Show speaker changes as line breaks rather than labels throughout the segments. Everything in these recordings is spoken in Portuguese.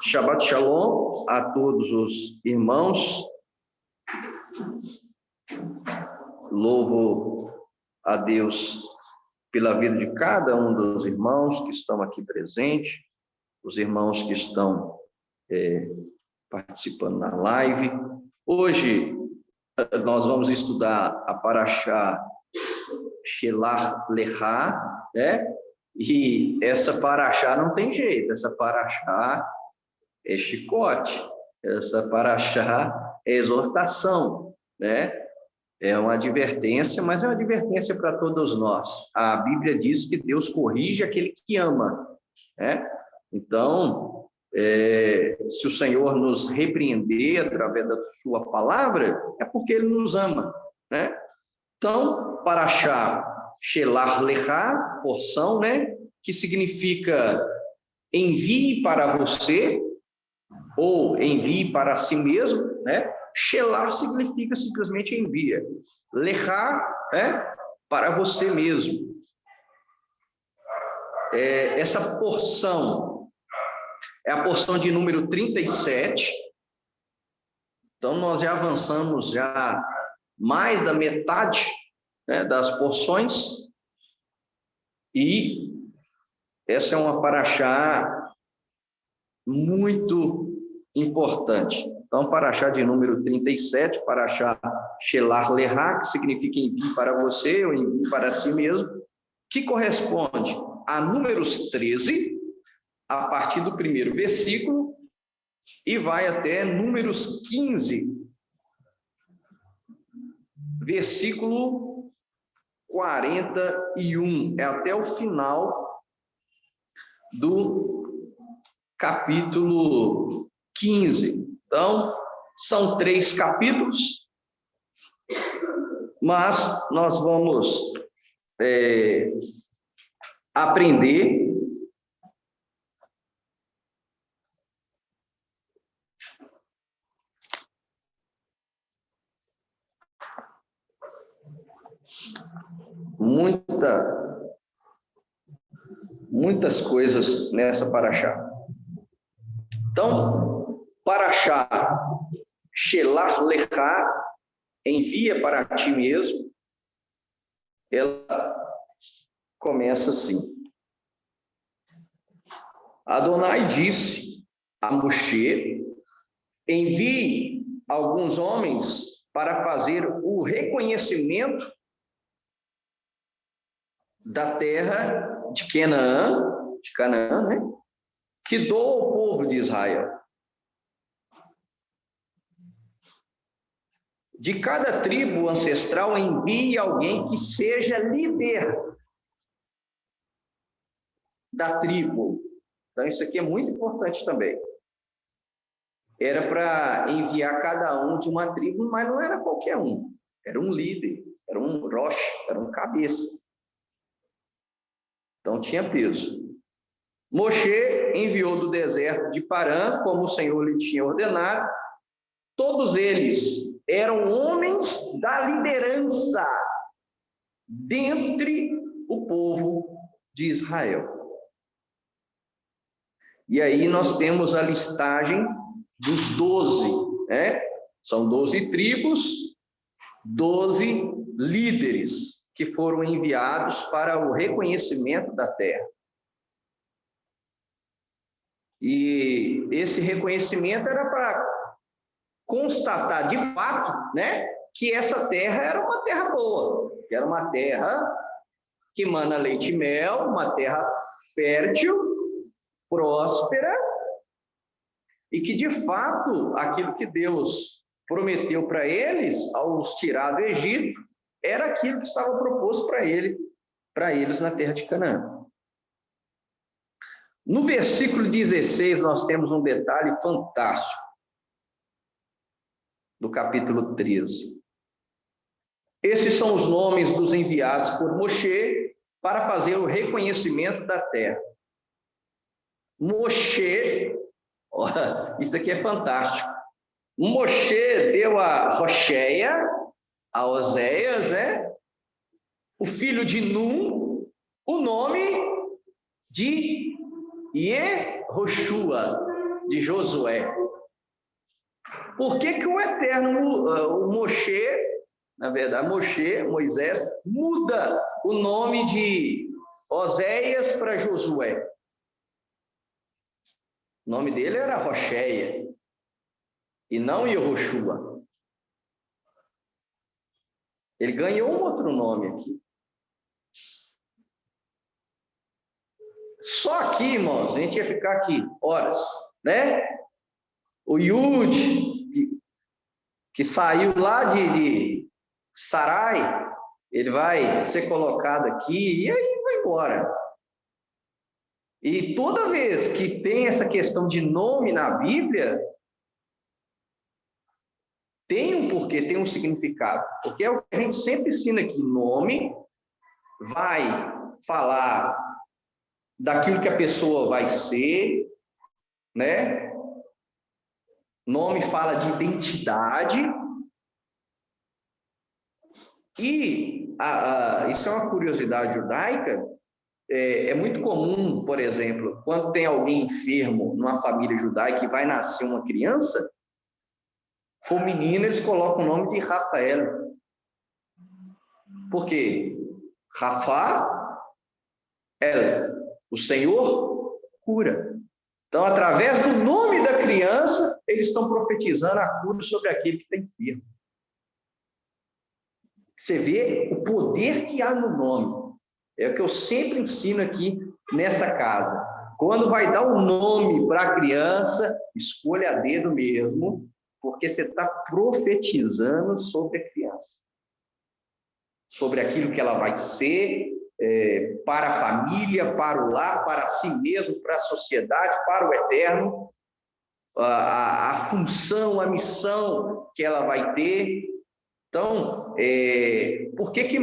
Shabbat Shalom a todos os irmãos. Louvo a Deus pela vida de cada um dos irmãos que estão aqui presentes, os irmãos que estão participando na live. Hoje nós vamos estudar a Parashá Shelach Lecha, né? E essa Parashá não tem jeito, essa Parashá é chicote, essa Parashá é exortação, né? É uma advertência, mas é uma advertência para todos nós. A Bíblia diz que Deus corrige aquele que ama, né? Então, se o Senhor nos repreender através da sua palavra, é porque Ele nos ama, né? Então, Parashá Shelach Lecha, porção, né? Que significa envie para você, ou envie para si mesmo, né? Shelach significa simplesmente envia. Lecha, né? Para você mesmo. Essa porção é a porção de número 37. Então, nós já avançamos já mais da metade, né, das porções. E essa é uma Parashá muito importante. Então, Parashá de número 37, Parashá Shelach Lecha, que significa envie para você, ou envie para si mesmo, que corresponde a Números 13, a partir do primeiro versículo, e vai até Números 15, versículo 41, é até o final do capítulo 15. Então, são 3 capítulos, mas nós vamos aprender muitas coisas nessa Parashá. Então, Parashá Shelach Lecha, envia para ti mesmo, ela começa assim. Adonai disse a Moshe: envie alguns homens para fazer o reconhecimento da terra de Canaã, né? Que dou ao povo de Israel. De cada tribo ancestral envie alguém que seja líder da tribo. Então, isso aqui é muito importante também. Era para enviar cada um de uma tribo, mas não era qualquer um. Era um líder, era um rosh, era um cabeça. Então, tinha peso. Moshe enviou do deserto de Parã, como o Senhor lhe tinha ordenado. Todos eles eram homens da liderança dentre o povo de Israel. E aí nós temos a listagem dos 12, né? São 12 tribos, 12 líderes que foram enviados para o reconhecimento da terra. E esse reconhecimento era para constatar de fato, né, que essa terra era uma terra boa, que era uma terra que mana leite e mel, uma terra fértil, próspera, e que de fato aquilo que Deus prometeu para eles ao os tirar do Egito era aquilo que estava proposto para eles na terra de Canaã. No versículo 16 nós temos um detalhe fantástico do capítulo 13. Esses são os nomes dos enviados por Moshe para fazer o reconhecimento da terra. Moshe, isso aqui é fantástico. Moshe deu a Rocheia, a Oséias, né? O filho de Num, o nome de Yehoshua. de Josué. Por que que o Eterno, o Moshe, na verdade, Moisés, muda o nome de Oséias para Josué? O nome dele era Rocheia, e não Yehoshua. Ele ganhou um outro nome aqui. Só aqui, irmãos, a gente ia ficar aqui horas, né? O Yud, que saiu lá de Sarai, ele vai ser colocado aqui e aí vai embora. E toda vez que tem essa questão de nome na Bíblia, tem um porquê, tem um significado. Porque é o que a gente sempre ensina aqui. Nome vai falar daquilo que a pessoa vai ser, né? Nome fala de identidade. E isso é uma curiosidade judaica. É muito comum, por exemplo, quando tem alguém enfermo numa família judaica e vai nascer uma criança, for menino, eles colocam o nome de Rafael. Por quê? Rafa, o Senhor cura. Então, através do nome da criança, eles estão profetizando a cura sobre aquele que está enfermo. Você vê o poder que há no nome. É o que eu sempre ensino aqui nessa casa. Quando vai dar um nome para a criança, escolha a dedo mesmo, porque você está profetizando sobre a criança. Sobre aquilo que ela vai ser, para a família, para o lar, para si mesmo, para a sociedade, para o eterno, a função, a missão que ela vai ter. Então, por que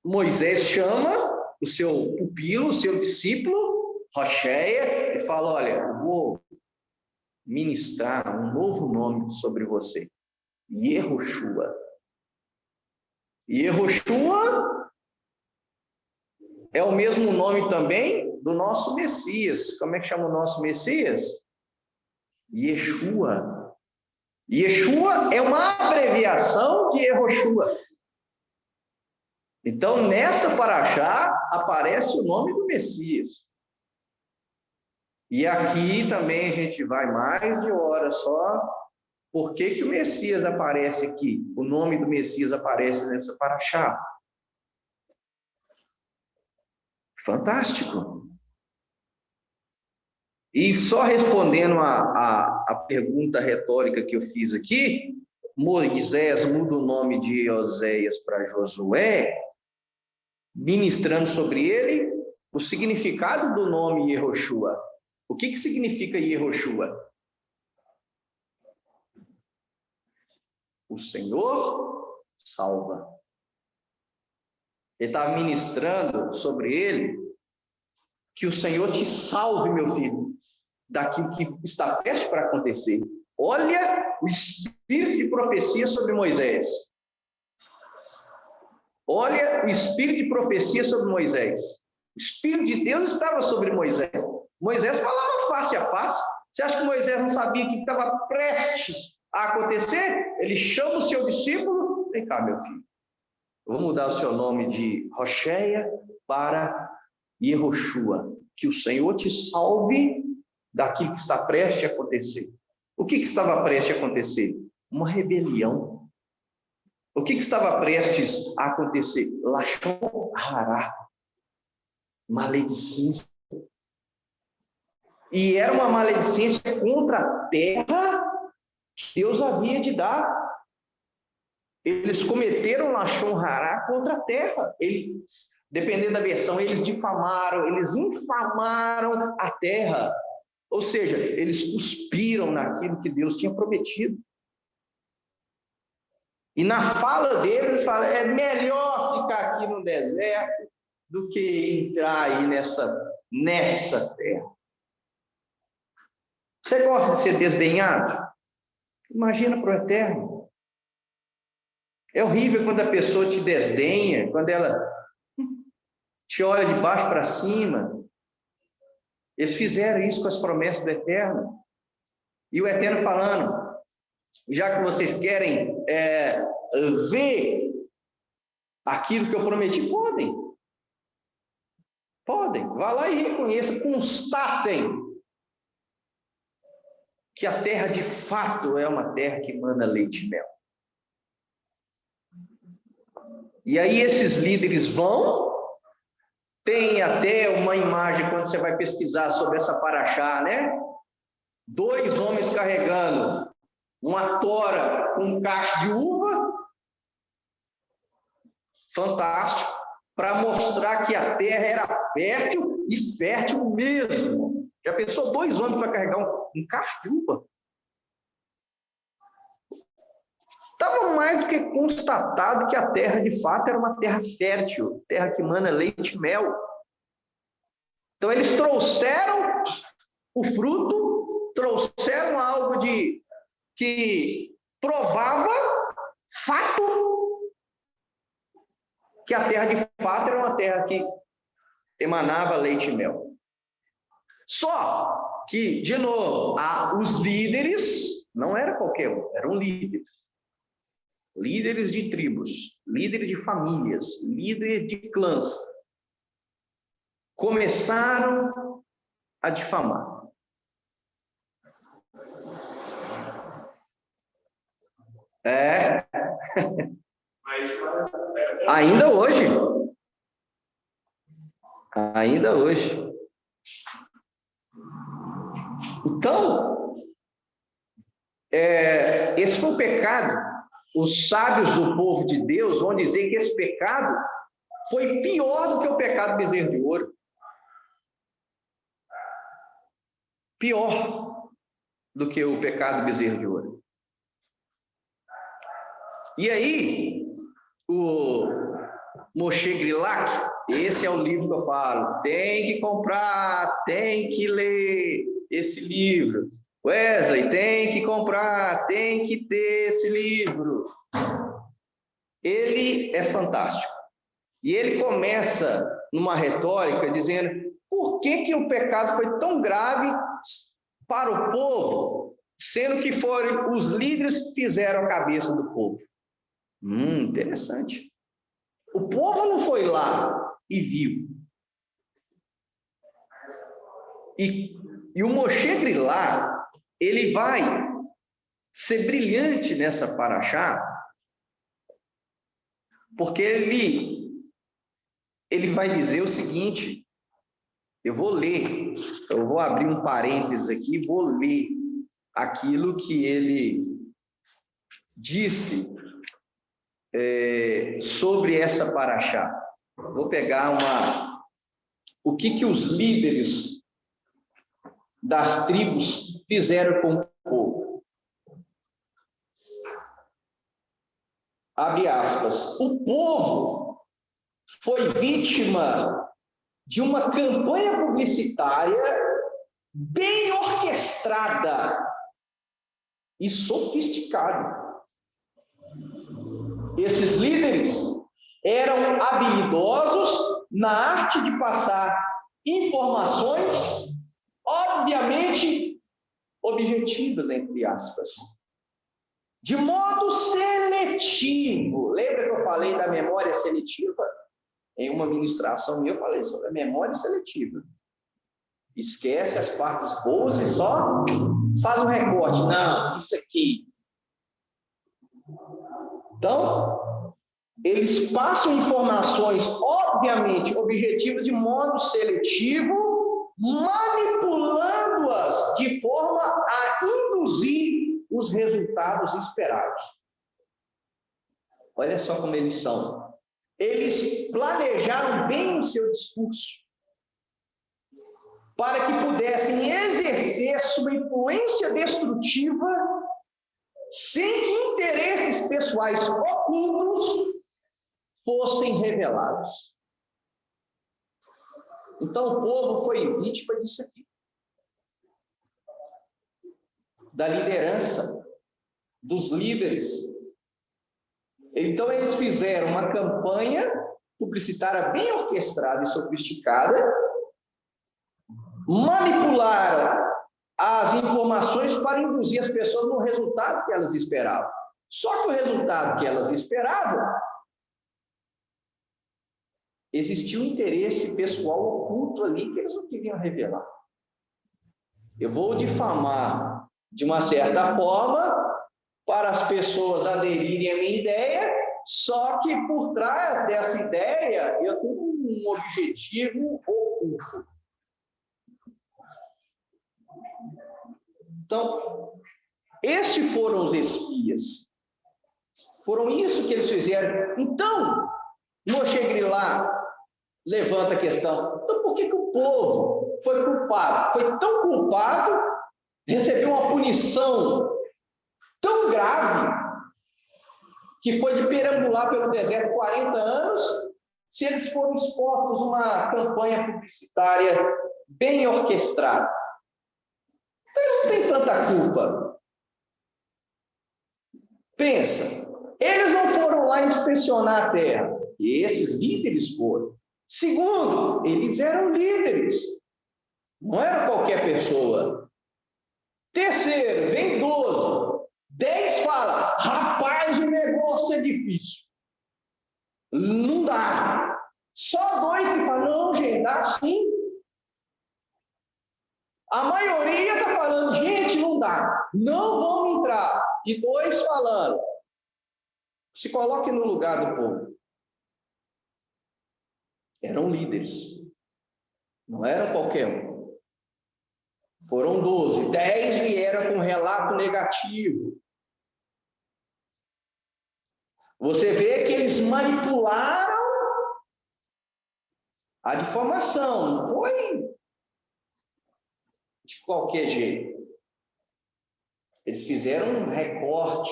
Moisés chama o seu pupilo, o seu discípulo, Rocheia, e fala, olha, eu vou ministrar um novo nome sobre você, Yehoshua. Yehoshua é o mesmo nome também do nosso Messias. Como é que chama o nosso Messias? Yeshua. Yeshua é uma abreviação de Yehoshua. Então, nessa paraxá, aparece o nome do Messias. E aqui também a gente vai mais de hora só. Por que que o Messias aparece aqui? O nome do Messias aparece nessa paraxá. Fantástico. E só respondendo a pergunta retórica que eu fiz aqui, Moisés muda o nome de Oséias para Josué, ministrando sobre ele o significado do nome Yehoshua. O que significa Yehoshua? O Senhor salva. Ele estava ministrando sobre ele que o Senhor te salve, meu filho, daquilo que está prestes para acontecer. Olha o espírito de profecia sobre Moisés. Olha o espírito de profecia sobre Moisés. O Espírito de Deus estava sobre Moisés. Moisés falava face a face. Você acha que Moisés não sabia que estava prestes a acontecer? Ele chama o seu discípulo. Vem cá, meu filho. Eu vou mudar o seu nome de Rocheia para Yehoshua. Que o Senhor te salve daquilo que está prestes a acontecer. O que estava prestes a acontecer? Uma rebelião. O que estava prestes a acontecer? Lashon Hará. Maledicência. E era uma maledicência contra a terra que Deus havia de dar. Eles cometeram Lashon Hará contra a terra. Eles, dependendo da versão, eles difamaram, eles infamaram a terra. Ou seja, eles cuspiram naquilo que Deus tinha prometido. E na fala deles, fala, é melhor ficar aqui no deserto do que entrar aí nessa terra. Você gosta de ser desdenhado? Imagina para o eterno. É horrível quando a pessoa te desdenha, quando ela te olha de baixo para cima. Eles fizeram isso com as promessas do eterno. E o Eterno falando, já que vocês querem ver aquilo que eu prometi, podem, vá lá e reconheça, constatem que a terra de fato é uma terra que manda leite e mel. E aí esses líderes vão, tem até uma imagem quando você vai pesquisar sobre essa paraxá, né? 2 homens carregando uma tora com um cacho de uva, fantástico, para mostrar que a terra era fértil e fértil mesmo. Já pensou 2 homens para carregar um cacho de uva? Estava mais do que constatado que a terra de fato era uma terra fértil, terra que mana leite e mel. Então eles trouxeram o fruto, trouxeram algo que provava fato que a terra de fato era uma terra que emanava leite e mel. Só que, de novo, os líderes, não era qualquer um, eram líderes. Líderes de tribos, líderes de famílias, líderes de clãs. Começaram a difamar. Ainda hoje. Então, esse foi o pecado. Os sábios do povo de Deus vão dizer que esse pecado foi pior do que o pecado do bezerro de ouro. Pior do que o pecado do bezerro de ouro. E aí, o Moshe Grilak, esse é o livro que eu falo, tem que comprar, tem que ler esse livro. Wesley, tem que comprar, tem que ter esse livro. Ele é fantástico. E ele começa numa retórica dizendo por que o pecado foi tão grave para o povo, sendo que foram os líderes que fizeram a cabeça do povo. Interessante. O povo não foi lá e viu. E o Moshe Grilak, ele vai ser brilhante nessa paraxá, porque ele vai dizer o seguinte, eu vou abrir um parênteses aqui e vou ler aquilo que ele disse sobre essa paraxá. Vou pegar o que os líderes das tribos fizeram com o povo. Abre aspas. O povo foi vítima de uma campanha publicitária bem orquestrada e sofisticada. Esses líderes eram habilidosos na arte de passar informações, obviamente objetivas, entre aspas, de modo seletivo. Lembra que eu falei da memória seletiva? Em uma ministração minha eu falei sobre a memória seletiva. Esquece as partes boas e só faz um recorte. Não, isso aqui. Então, eles passam informações, obviamente, objetivas de modo seletivo, manipulando-as de forma a induzir os resultados esperados. Olha só como eles são. Eles planejaram bem o seu discurso para que pudessem exercer sua influência destrutiva sem que interesses pessoais ocultos fossem revelados. Então o povo foi vítima disso aqui. Da liderança, dos líderes. Então eles fizeram uma campanha publicitária bem orquestrada e sofisticada, manipularam as informações para induzir as pessoas no resultado que elas esperavam. Só que o resultado que elas esperavam, existia um interesse pessoal oculto ali que eles não queriam revelar. Eu vou difamar de uma certa forma para as pessoas aderirem à minha ideia, só que por trás dessa ideia eu tenho um objetivo oculto. Então, estes foram os espias. Foram isso que eles fizeram. Então, Moshe Grilá levanta a questão. Então, por que o povo foi culpado? Foi tão culpado, recebeu uma punição tão grave, que foi de perambular pelo deserto 40 anos, se eles foram expostos a uma campanha publicitária bem orquestrada. Então, eles não têm tanta culpa. Pensa, eles não foram lá inspecionar a terra. E esses líderes foram. Segundo, eles eram líderes. Não era qualquer pessoa. Terceiro, vem 12. 10 fala, rapaz, o negócio é difícil. Não dá. Só 2 que falam, não, gente, dá sim. A maioria está falando, gente, não dá. Não vamos entrar. E 2 falando, se coloque no lugar do povo. Eram líderes. Não era qualquer um. Foram 12. 10 vieram com relato negativo. Você vê que eles manipularam a difamação. Não foi de qualquer jeito. Eles fizeram um recorte.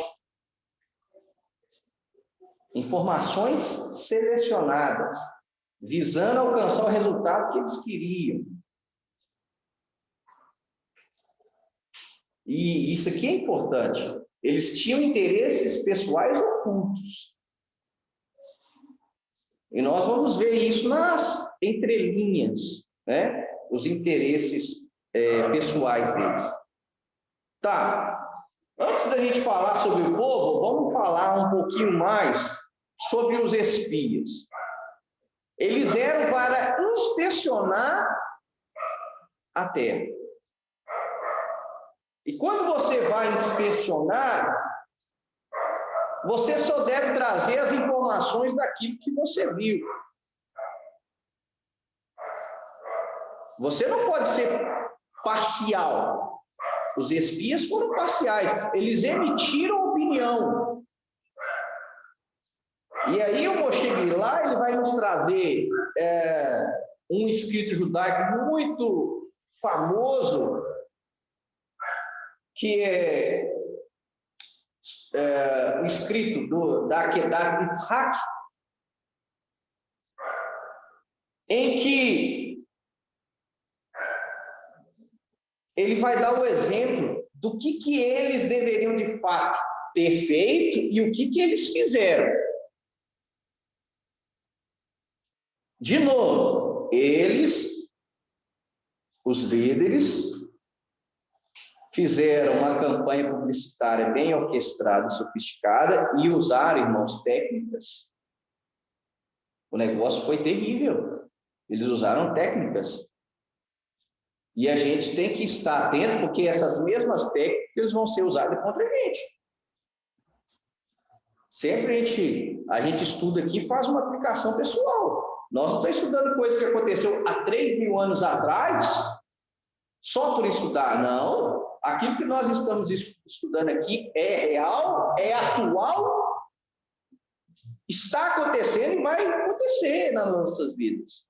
Informações selecionadas, visando alcançar o resultado que eles queriam. E isso aqui é importante. Eles tinham interesses pessoais ocultos. E nós vamos ver isso nas entrelinhas, né? Os interesses pessoais deles. Tá. Antes da gente falar sobre o povo, vamos falar um pouquinho mais sobre os espias. Eles eram para inspecionar a terra. E quando você vai inspecionar, você só deve trazer as informações daquilo que você viu. Você não pode ser parcial. Os espias foram parciais. Eles emitiram opinião. E aí o Moshe Grilá, ele vai nos trazer um escrito judaico muito famoso, que é o escrito da Akedat Yitzhak, em que ele vai dar o exemplo do que eles deveriam de fato ter feito e o que eles fizeram. De novo, eles, os líderes, fizeram uma campanha publicitária bem orquestrada e sofisticada e usaram, irmãos, técnicas. O negócio foi terrível. Eles usaram técnicas. E a gente tem que estar atento, porque essas mesmas técnicas vão ser usadas contra a gente. Sempre a gente estuda aqui e faz uma aplicação pessoal. Nós não estamos estudando coisa que aconteceu há 3.000 anos atrás, só por estudar, não. Aquilo que nós estamos estudando aqui é real, é atual, está acontecendo e vai acontecer nas nossas vidas.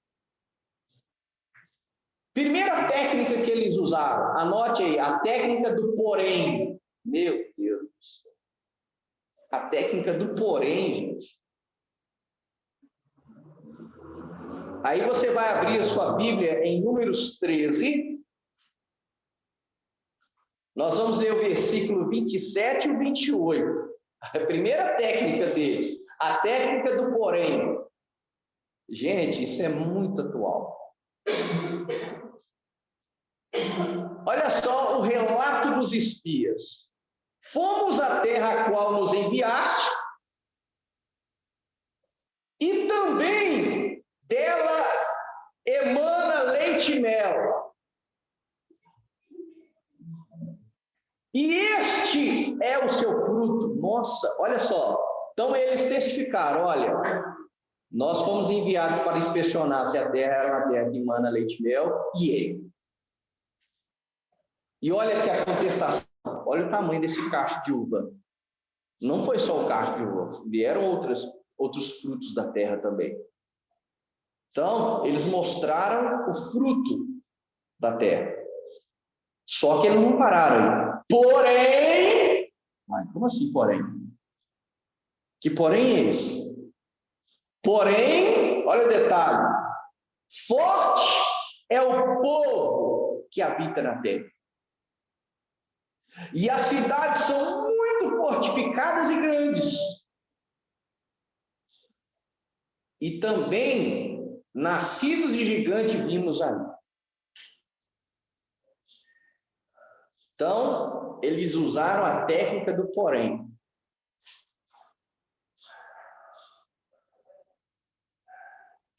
Primeira técnica que eles usaram, anote aí, a técnica do porém. Meu Deus do céu. A técnica do porém, gente. Aí você vai abrir a sua Bíblia em Números 13. Nós vamos ler o versículo 27 e o 28. A primeira técnica deles, a técnica do porém. Gente, isso é muito atual. olha só o relato dos espias. Fomos à terra a qual nos enviaste, e também dela emana leite e mel. E este é o seu fruto. Nossa, olha só. Então eles testificaram, olha, nós fomos enviados para inspecionar se a terra era uma terra que emana leite e mel, e é. E olha aqui a contestação, olha o tamanho desse cacho de uva. Não foi só o cacho de uva, vieram outros frutos da terra também. Então, eles mostraram o fruto da terra. Só que eles não pararam. Porém, como assim porém? Que porém é esse? Porém, olha o detalhe, forte é o povo que habita na terra. E as cidades são muito fortificadas e grandes. E também, nascidos de gigante, vimos ali. Então, eles usaram a técnica do porém.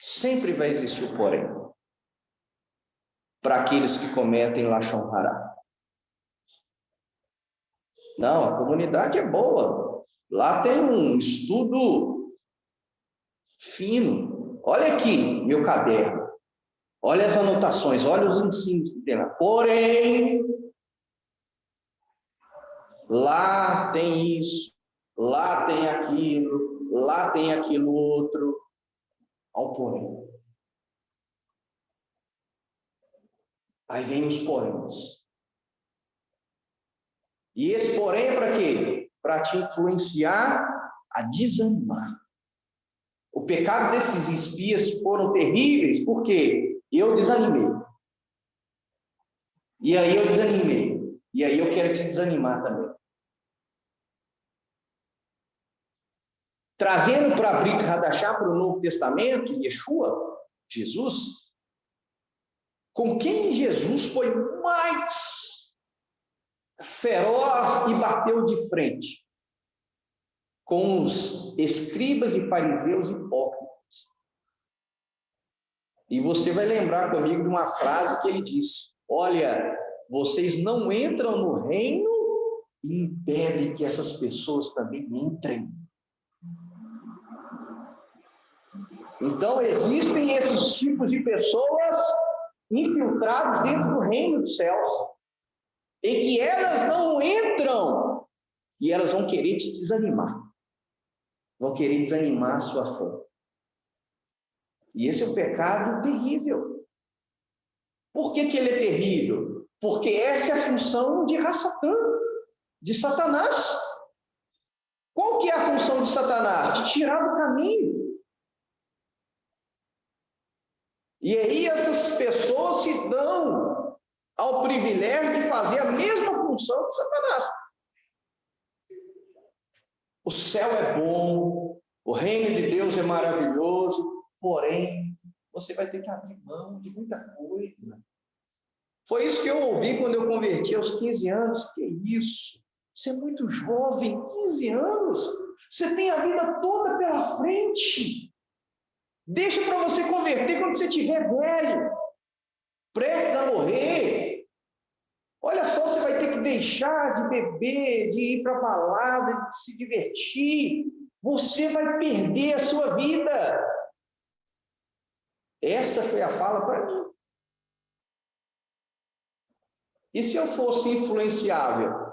Sempre vai existir o porém. Para aqueles que cometem Lashon Hará. Não, a comunidade é boa. Lá tem um estudo fino. Olha aqui, meu caderno. Olha as anotações, olha os ensinos que tem lá. Porém, lá tem isso, lá tem aquilo, lá tem aquilo outro. Ao porém. Aí vem os poréns. E esse porém é para quê? Para te influenciar a desanimar. O pecado desses espias foram terríveis, porque eu desanimei. E aí eu desanimei. E aí eu quero te desanimar também. Trazendo para a Brit Hadashah, para o Novo Testamento, Yeshua, Jesus, com quem Jesus foi mais feroz e bateu de frente? Com os escribas e fariseus hipócritas. E você vai lembrar comigo de uma frase que ele disse: olha, vocês não entram no reino e impedem que essas pessoas também entrem. Então, existem esses tipos de pessoas infiltrados dentro do reino dos céus, em que elas não entram e elas vão querer te desanimar. Vão querer desanimar a sua fé. E esse é um pecado terrível. Por que ele é terrível? Porque essa é a função de Rassatã, de Satanás. Qual que é a função de Satanás? De tirar do caminho. E aí essas pessoas se dão ao privilégio de fazer a mesma função de Satanás. O céu é bom, o reino de Deus é maravilhoso, porém, você vai ter que abrir mão de muita coisa. Foi isso que eu ouvi quando eu converti aos 15 anos. Que isso? Você é muito jovem, 15 anos. Você tem a vida toda pela frente. Deixa para você converter quando você estiver velho. Prestes a morrer. Olha só, você vai ter que deixar de beber, de ir para a balada, de se divertir. Você vai perder a sua vida. Essa foi a fala para mim. E se eu fosse influenciável?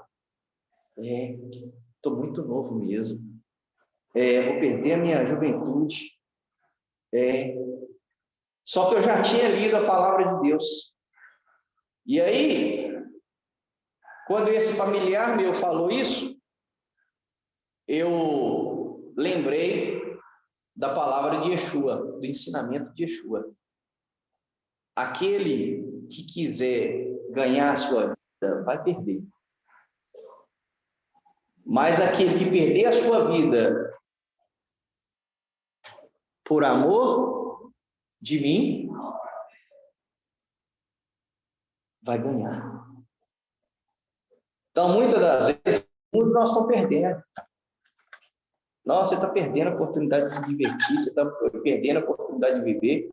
Estou muito novo mesmo. Vou perder a minha juventude. Só que eu já tinha lido a palavra de Deus. E aí, quando esse familiar meu falou isso, eu lembrei da palavra de Yeshua, do ensinamento de Yeshua. Aquele que quiser ganhar a sua vida, vai perder. Mas aquele que perder a sua vida por amor de mim, vai ganhar. Então, muitas das vezes, nós estamos perdendo. Nossa, você está perdendo a oportunidade de se divertir, você está perdendo a oportunidade de viver.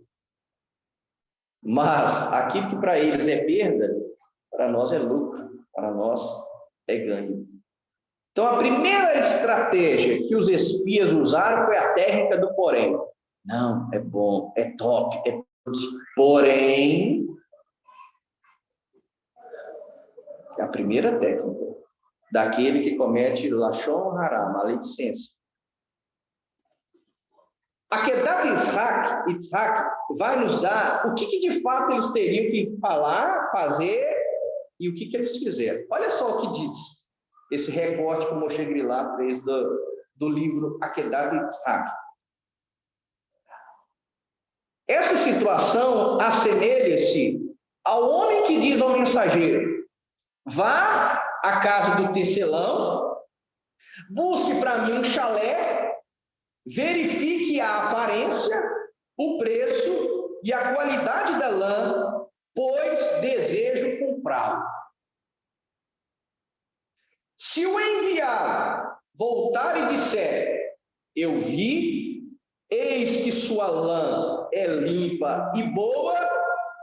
Mas aquilo que para eles é perda, para nós é lucro, para nós é ganho. Então, a primeira estratégia que os espias usaram foi a técnica do porém. Não, é bom, é top, é porém, é a primeira técnica daquele que comete lashon hará, maledicência. A Kedat Yitzhak vai nos dar o que de fato eles teriam que falar, fazer e o que eles fizeram. Olha só o que diz esse recorte que o Moshe Grilá fez do livro Akedat Yitzhak. Essa situação assemelha-se ao homem que diz ao mensageiro: vá à casa do tecelão, busque para mim um chalé, verifique a aparência, o preço e a qualidade da lã, pois desejo comprá-lo. Se o enviado voltar e disser: eu vi, eis que sua lã é limpa e boa,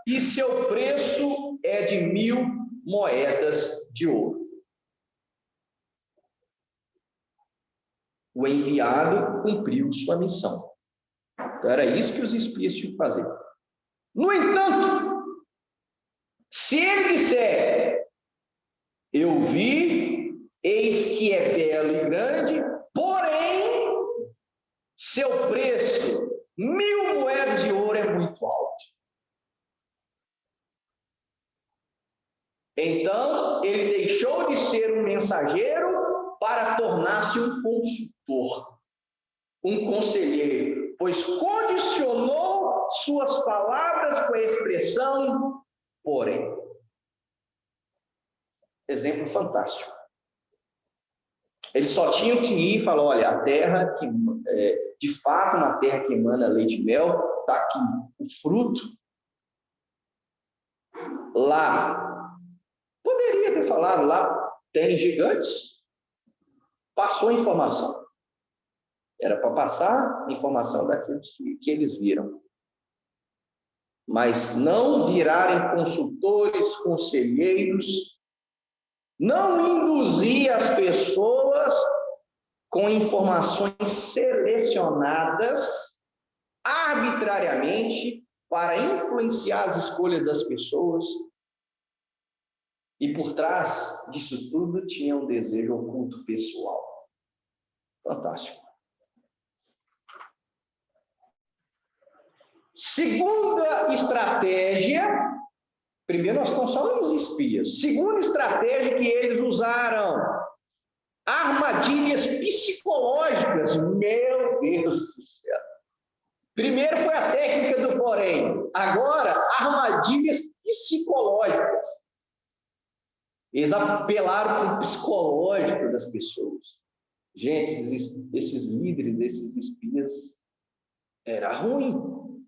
e seu preço é de 1000 moedas de ouro. O enviado cumpriu sua missão. Então, era isso que os espias tinham que fazer. No entanto, se ele disser: eu vi, eis que é belo e grande, porém, seu preço, 1000 moedas de ouro, é muito alto. Então, ele deixou de ser um mensageiro para tornar-se um consultor, um conselheiro, pois condicionou suas palavras com a expressão porém. Exemplo fantástico. Eles só tinham que ir e falar: olha, a terra que, de fato, uma terra que emana leite e mel, está aqui o fruto. Lá, poderia ter falado, lá tem gigantes. Passou a informação. Era para passar a informação daquilo que eles viram. Mas não virarem consultores, conselheiros, não induzir as pessoas com informações selecionadas arbitrariamente para influenciar as escolhas das pessoas. E por trás disso tudo tinha um desejo oculto pessoal. Fantástico. Segunda estratégia, primeiro nós estamos só nos espias. Segunda estratégia que eles usaram: armadilhas psicológicas. Meu Deus do céu. Primeiro foi a técnica do porém, agora armadilhas psicológicas. Eles apelaram para o psicológico das pessoas. Gente, esses líderes, esses espias, era ruim.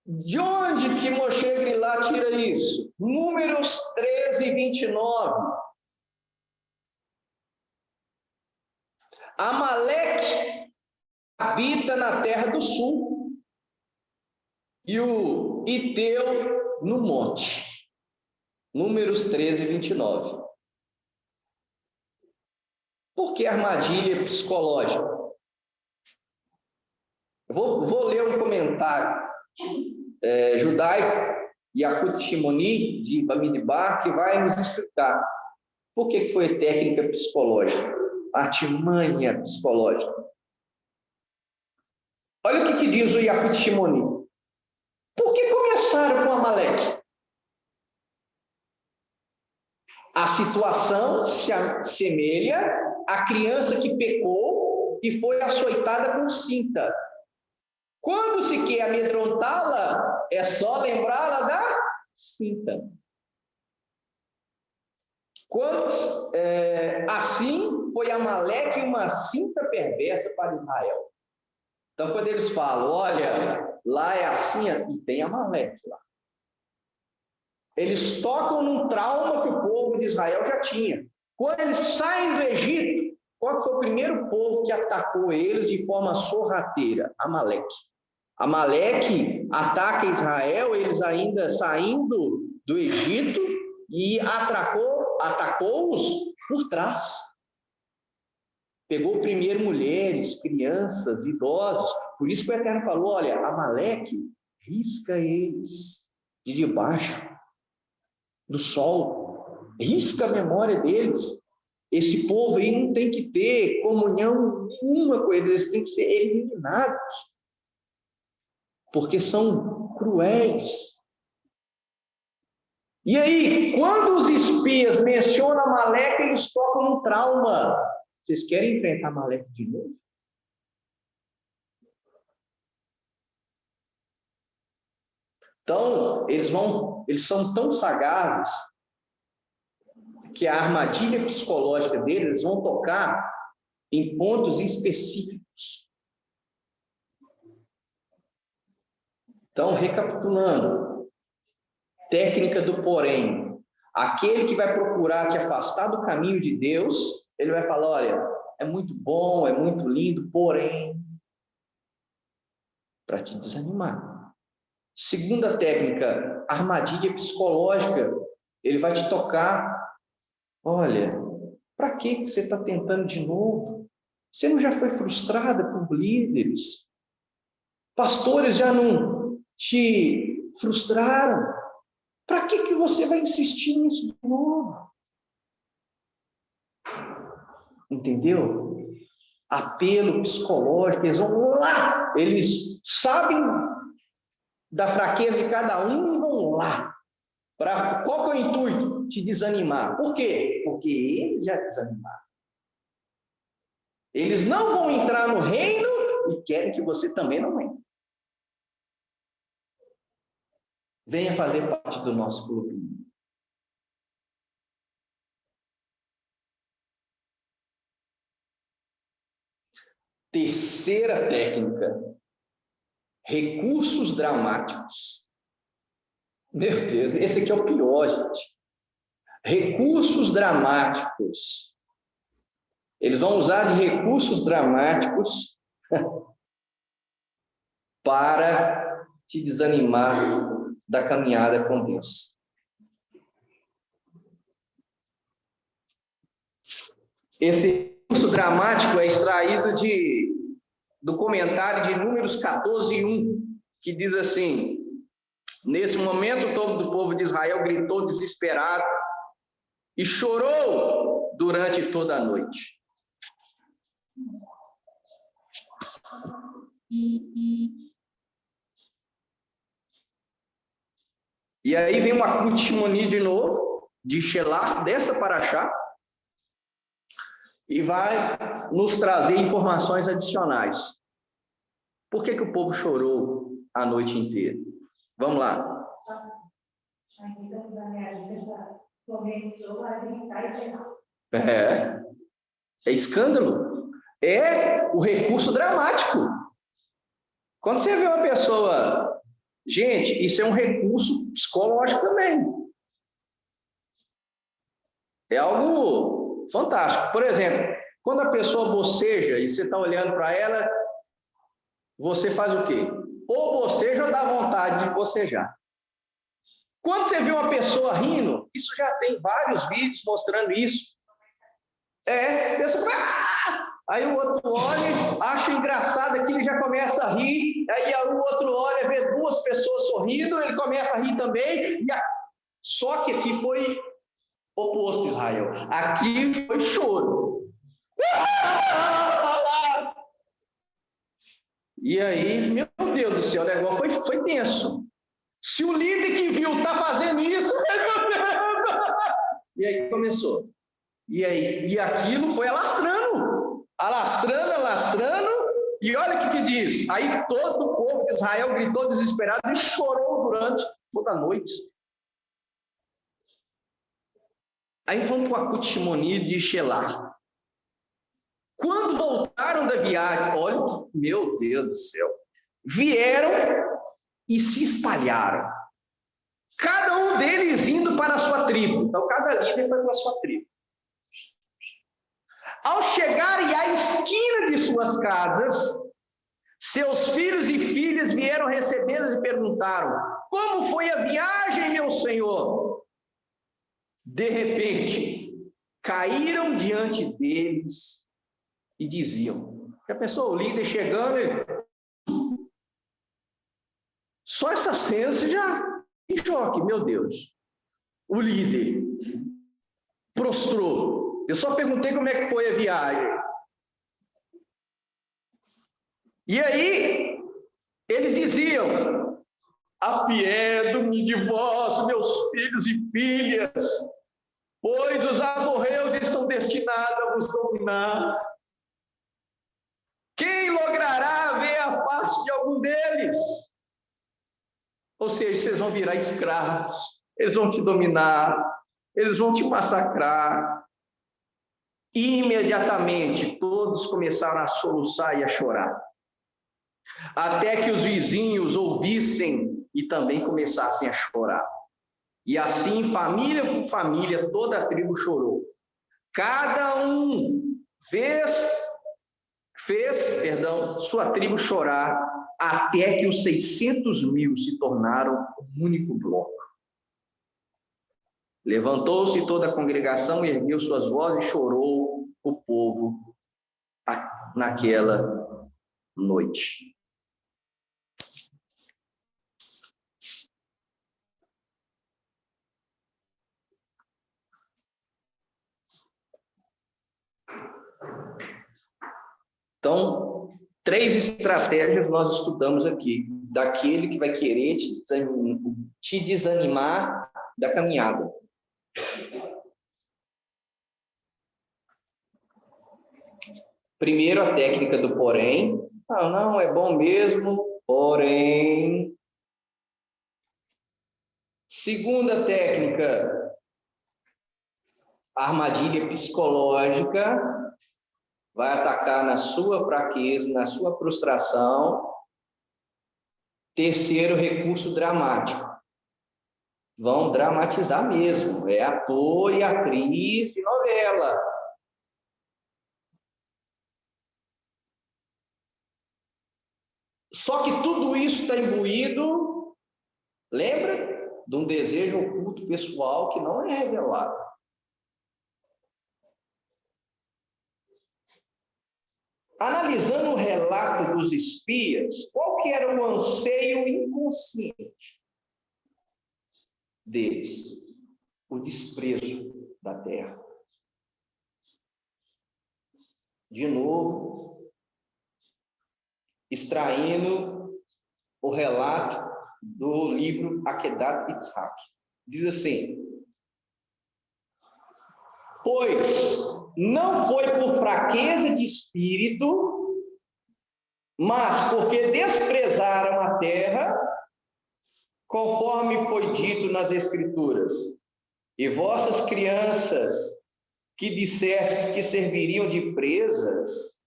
De onde que Moshe Grilá tira isso? Números 13 e 29. Amaleque habita na terra do sul e o Iteu no monte. Números 13 e 29. Por que armadilha psicológica? Eu vou ler um comentário judaico, Yakut Shimoni, de Bamidbar, que vai nos explicar por que foi técnica psicológica, artimanha psicológica. Olha o que diz o Yakut Shimoni. Por que começaram com Amaleque? A situação se assemelha à criança que pecou e foi açoitada com cinta. Quando se quer amedrontá-la, é só lembrá-la da cinta. Assim foi Amaleque uma cinta perversa para Israel. Então, quando eles falam: olha, lá é assim, e tem Amaleque lá. eles tocam num trauma que o povo de Israel já tinha. Quando eles saem do Egito, qual foi o primeiro povo que atacou eles de forma sorrateira? Amaleque. Amaleque ataca Israel, eles ainda saindo do Egito, e atacou-os por trás. Pegou primeiro mulheres, crianças, idosos. Por isso que o Eterno falou, olha, Amaleque, risca eles de debaixo do sol. Risca a memória deles. Esse povo aí não tem que ter comunhão nenhuma com eles, eles têm que ser eliminados. Porque são cruéis. E aí, quando os espias mencionam Amaleque, eles tocam no trauma. Vocês querem enfrentar Amaleque de novo? Então, eles são tão sagazes que a armadilha psicológica deles, eles vão tocar em pontos específicos. Então, recapitulando, técnica do porém. Aquele que vai procurar te afastar do caminho de Deus, ele vai falar, olha, é muito bom, é muito lindo, porém, para te desanimar. Segunda técnica, armadilha psicológica. Ele vai te tocar, olha, para que você está tentando de novo? Você não já foi frustrada por líderes? Pastores já não te frustraram? Para que você vai insistir nisso de novo? Entendeu? Apelo psicológico, eles vão lá, eles sabem da fraqueza de cada um e vão lá. Qual que é o intuito? Te desanimar. Por quê? Porque eles já desanimaram. Eles não vão entrar no reino e querem que você também não entre. Venha fazer parte do nosso clube. Terceira técnica, recursos dramáticos. Meu Deus, esse aqui é o pior, gente. Recursos dramáticos. Eles vão usar de recursos dramáticos para te desanimar da caminhada com Deus. Esse recurso dramático é extraído do comentário de Números 14:1, que diz assim: nesse momento todo o povo de Israel gritou desesperado e chorou durante toda a noite. E aí vem uma Akut-Shimoni de novo, de Shelah, dessa paraxá, e vai nos trazer informações adicionais. Por que o povo chorou a noite inteira? Vamos lá. É escândalo. É o recurso dramático. Quando você vê uma pessoa... Gente, isso é um recurso psicológico também. É algo fantástico. Por exemplo, quando a pessoa boceja e você está olhando para ela, você faz o quê? Ou boceja ou dá vontade de bocejar. Quando você vê uma pessoa rindo, isso já tem vários vídeos mostrando isso. A pessoa aí o outro olha, acha engraçado aquilo, ele já começa a rir, aí o outro olha, vê duas pessoas sorrindo, ele começa a rir também, só que aqui foi oposto, Israel. Aqui foi choro. E aí, meu Deus do céu, o negócio foi tenso. Se o líder que viu está fazendo isso, e aí começou. E aquilo foi alastrando, e olha o que diz. Aí todo o povo de Israel gritou desesperado e chorou durante toda a noite. Aí vamos para o Akut-Shimoni de Shelah. Quando voltaram da viagem, olha, meu Deus do céu, vieram e se espalharam. cada um deles indo para a sua tribo. Então, cada líder foi para a sua tribo. Ao chegarem à esquina de suas casas, seus filhos e filhas vieram recebê-los e perguntaram: como foi a viagem, meu senhor? De repente, caíram diante deles e diziam: já pensou, o líder chegando, só essa cena você já em choque, meu Deus. O líder prostrou. Eu só perguntei como é que foi a viagem. E aí, eles diziam: apiedo-me de vós, meus filhos e filhas, pois os amorreus estão destinados a vos dominar. Quem logrará ver a face de algum deles? Ou seja, vocês vão virar escravos, eles vão te dominar, eles vão te massacrar. E imediatamente todos começaram a soluçar e a chorar, até que os vizinhos ouvissem e também começassem a chorar. E assim, família por família, toda a tribo chorou. Cada um fez sua tribo chorar, até que os 600.000 se tornaram um único bloco. Levantou-se toda a congregação e ergueu suas vozes e chorou o povo naquela noite. Então, 3 estratégias nós estudamos aqui, daquele que vai querer te desanimar da caminhada. Primeiro, a técnica do porém. Não, é bom mesmo, porém. Segunda técnica, a armadilha psicológica. Vai atacar na sua fraqueza, na sua frustração. Terceiro, recurso dramático. Vão dramatizar mesmo. É ator e atriz de novela. Só que tudo isso está imbuído, lembra? De um desejo oculto pessoal que não é revelado. Analisando o relato dos espias, qual que era o anseio inconsciente deles? O desprezo da terra. De novo, extraindo o relato do livro Akedat Yitzhak. Diz assim: pois não foi por fraqueza de espírito, mas porque desprezaram a terra, conforme foi dito nas Escrituras. E vossas crianças, que dissestes que serviriam de presas,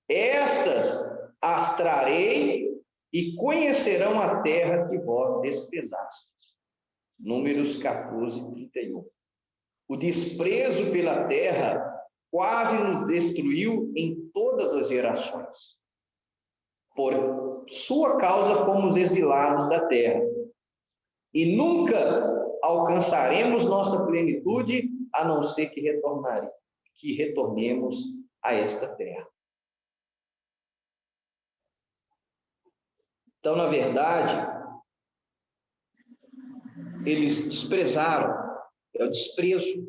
estas as trarei e conhecerão a terra que vós desprezastes. Números 14, 31. O desprezo pela terra quase nos destruiu em todas as gerações. Por sua causa fomos exilados da terra. E nunca alcançaremos nossa plenitude, a não ser que retornemos a esta terra. Então, na verdade, eles desprezaram, é o desprezo,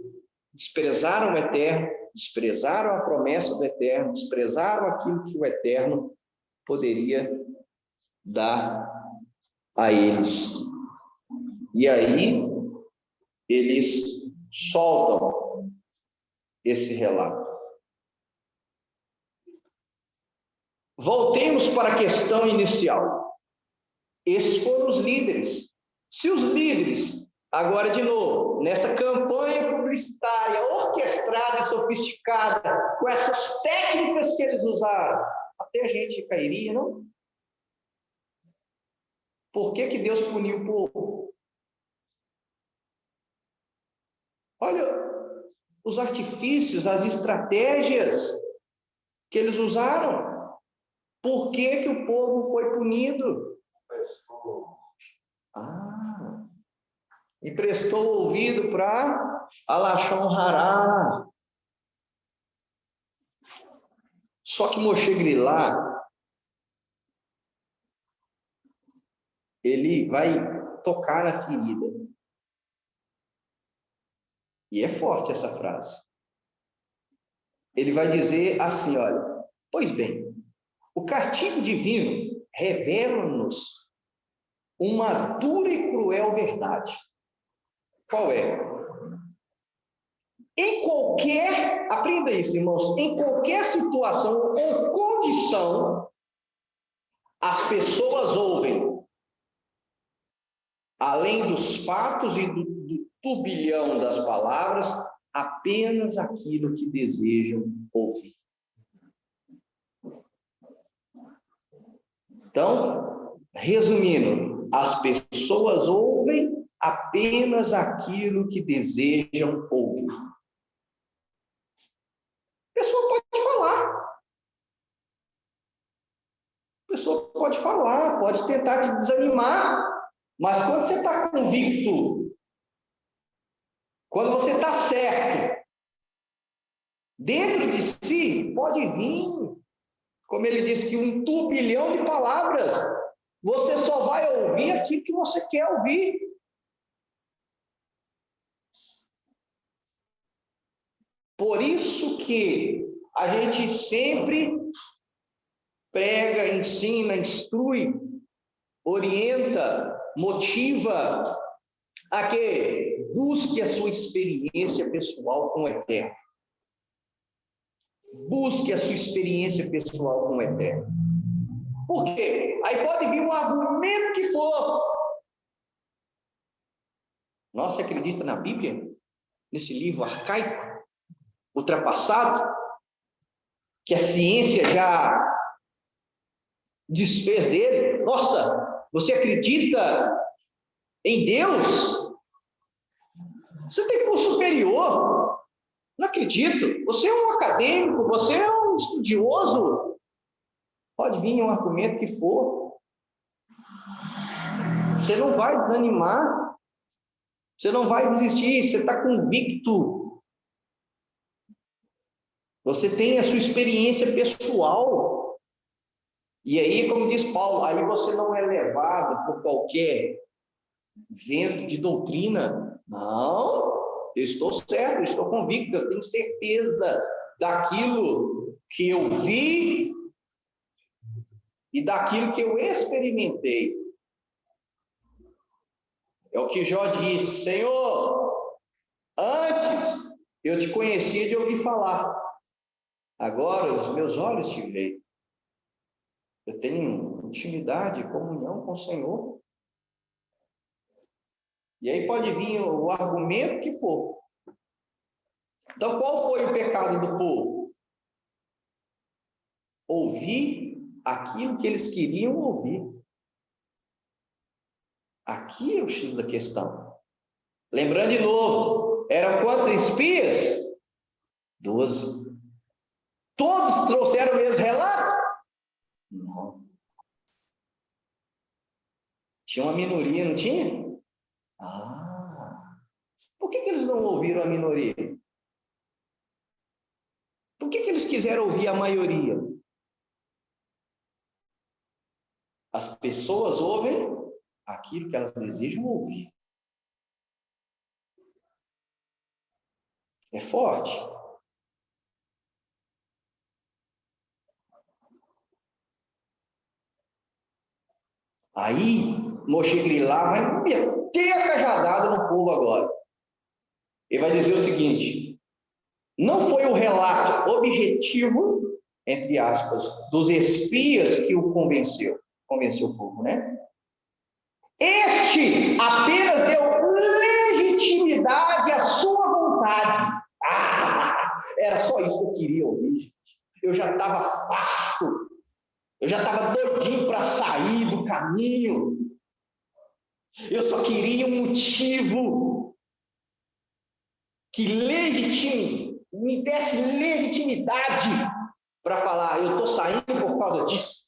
desprezaram o eterno, desprezaram a promessa do eterno, desprezaram aquilo que o eterno poderia dar a eles. E aí, eles soltam esse relato. Voltemos para a questão inicial. Esses foram os líderes. Se os líderes, agora de novo, nessa campanha publicitária orquestrada e sofisticada, com essas técnicas que eles usaram, até a gente cairia, não? Por que Deus puniu o povo? Olha os artifícios, as estratégias que eles usaram. Por que que o povo foi punido? Emprestou o ouvido para Alachon Hará. Só que Moshe Grilá, ele vai tocar na ferida. E é forte essa frase. Ele vai dizer assim, olha, pois bem, o castigo divino revela-nos uma dura e cruel verdade. Qual é? Em qualquer, aprenda isso, irmãos, em qualquer situação ou condição, as pessoas ouvem, além dos fatos e do turbilhão das palavras, apenas aquilo que desejam ouvir. Então, resumindo, as pessoas ouvem apenas aquilo que desejam ouvir. A pessoa pode falar. A pessoa pode falar, pode tentar te desanimar, mas quando você está convicto, quando você está certo, dentro de si, pode vir, como ele disse, que um turbilhão de palavras, você só vai ouvir aquilo que você quer ouvir. Por isso que a gente sempre prega, ensina, instrui, orienta, motiva a que busque a sua experiência pessoal com o Eterno. Busque a sua experiência pessoal com o Eterno. Por quê? Aí pode vir um argumento que for. Nossa, acredita na Bíblia? Nesse livro arcaico, ultrapassado, que a ciência já desfez dele? Nossa, você acredita em Deus? Você tem curso superior? Não acredito. Você é um acadêmico, você é um estudioso. Pode vir um argumento que for. Você não vai desanimar. Você não vai desistir. Você está convicto. Você tem a sua experiência pessoal. E aí, como diz Paulo, aí você não é levado por qualquer vento de doutrina. Não, eu estou certo, eu estou convicto, eu tenho certeza daquilo que eu vi e daquilo que eu experimentei. É o que Jó disse: Senhor, antes eu te conhecia de ouvir falar, agora os meus olhos te veem. Eu tenho intimidade, comunhão com o Senhor. E aí pode vir o argumento que for. Então, qual foi o pecado do povo? Ouvir aquilo que eles queriam ouvir. Aqui é o X da questão. Lembrando de novo, eram quantos espias? 12. Todos trouxeram o mesmo relato? Não. Tinha uma minoria, não tinha? Por que eles não ouviram a minoria? Por que eles quiseram ouvir a maioria? As pessoas ouvem aquilo que elas desejam ouvir. É forte. Aí, Moshe Grilá vai meter a cajadada no povo agora. Ele vai dizer o seguinte: não foi o relato objetivo, entre aspas, dos espias que o convenceu o povo, né? Este apenas deu legitimidade à sua vontade. Era só isso que eu queria ouvir, gente. Eu já estava fasto. Eu já estava doidinho para sair do caminho. Eu só queria um motivo. que me desse legitimidade para falar, eu estou saindo por causa disso.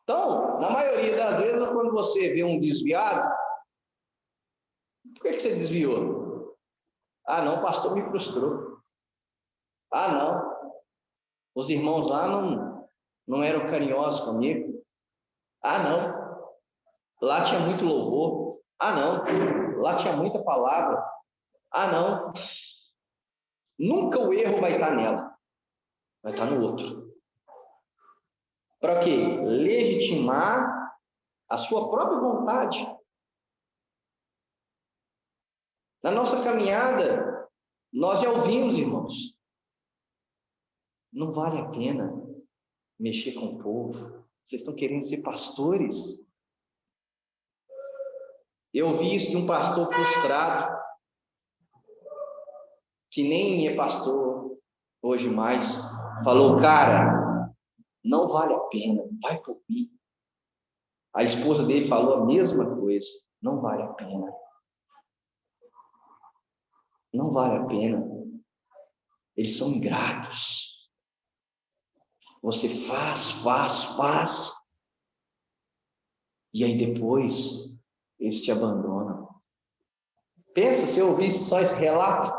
Então, na maioria das vezes, quando você vê um desviado, por que você desviou? Ah, não, o pastor me frustrou. Ah, não, os irmãos lá não eram carinhosos comigo. Ah, não, lá tinha muito louvor. Ah, não, lá tinha muita palavra. Ah, não. Nunca o erro vai estar nela. Vai estar no outro. Para quê? Legitimar a sua própria vontade. Na nossa caminhada, nós já ouvimos, irmãos, não vale a pena mexer com o povo. Vocês estão querendo ser pastores? Eu ouvi isso de um pastor frustrado, que nem é pastor hoje mais. Falou, cara, não vale a pena, vai por mim. A esposa dele falou a mesma coisa, não vale a pena. Não vale a pena. Eles são ingratos. Você faz. E aí depois, eles te abandonam. Pensa se eu ouvisse só esse relato.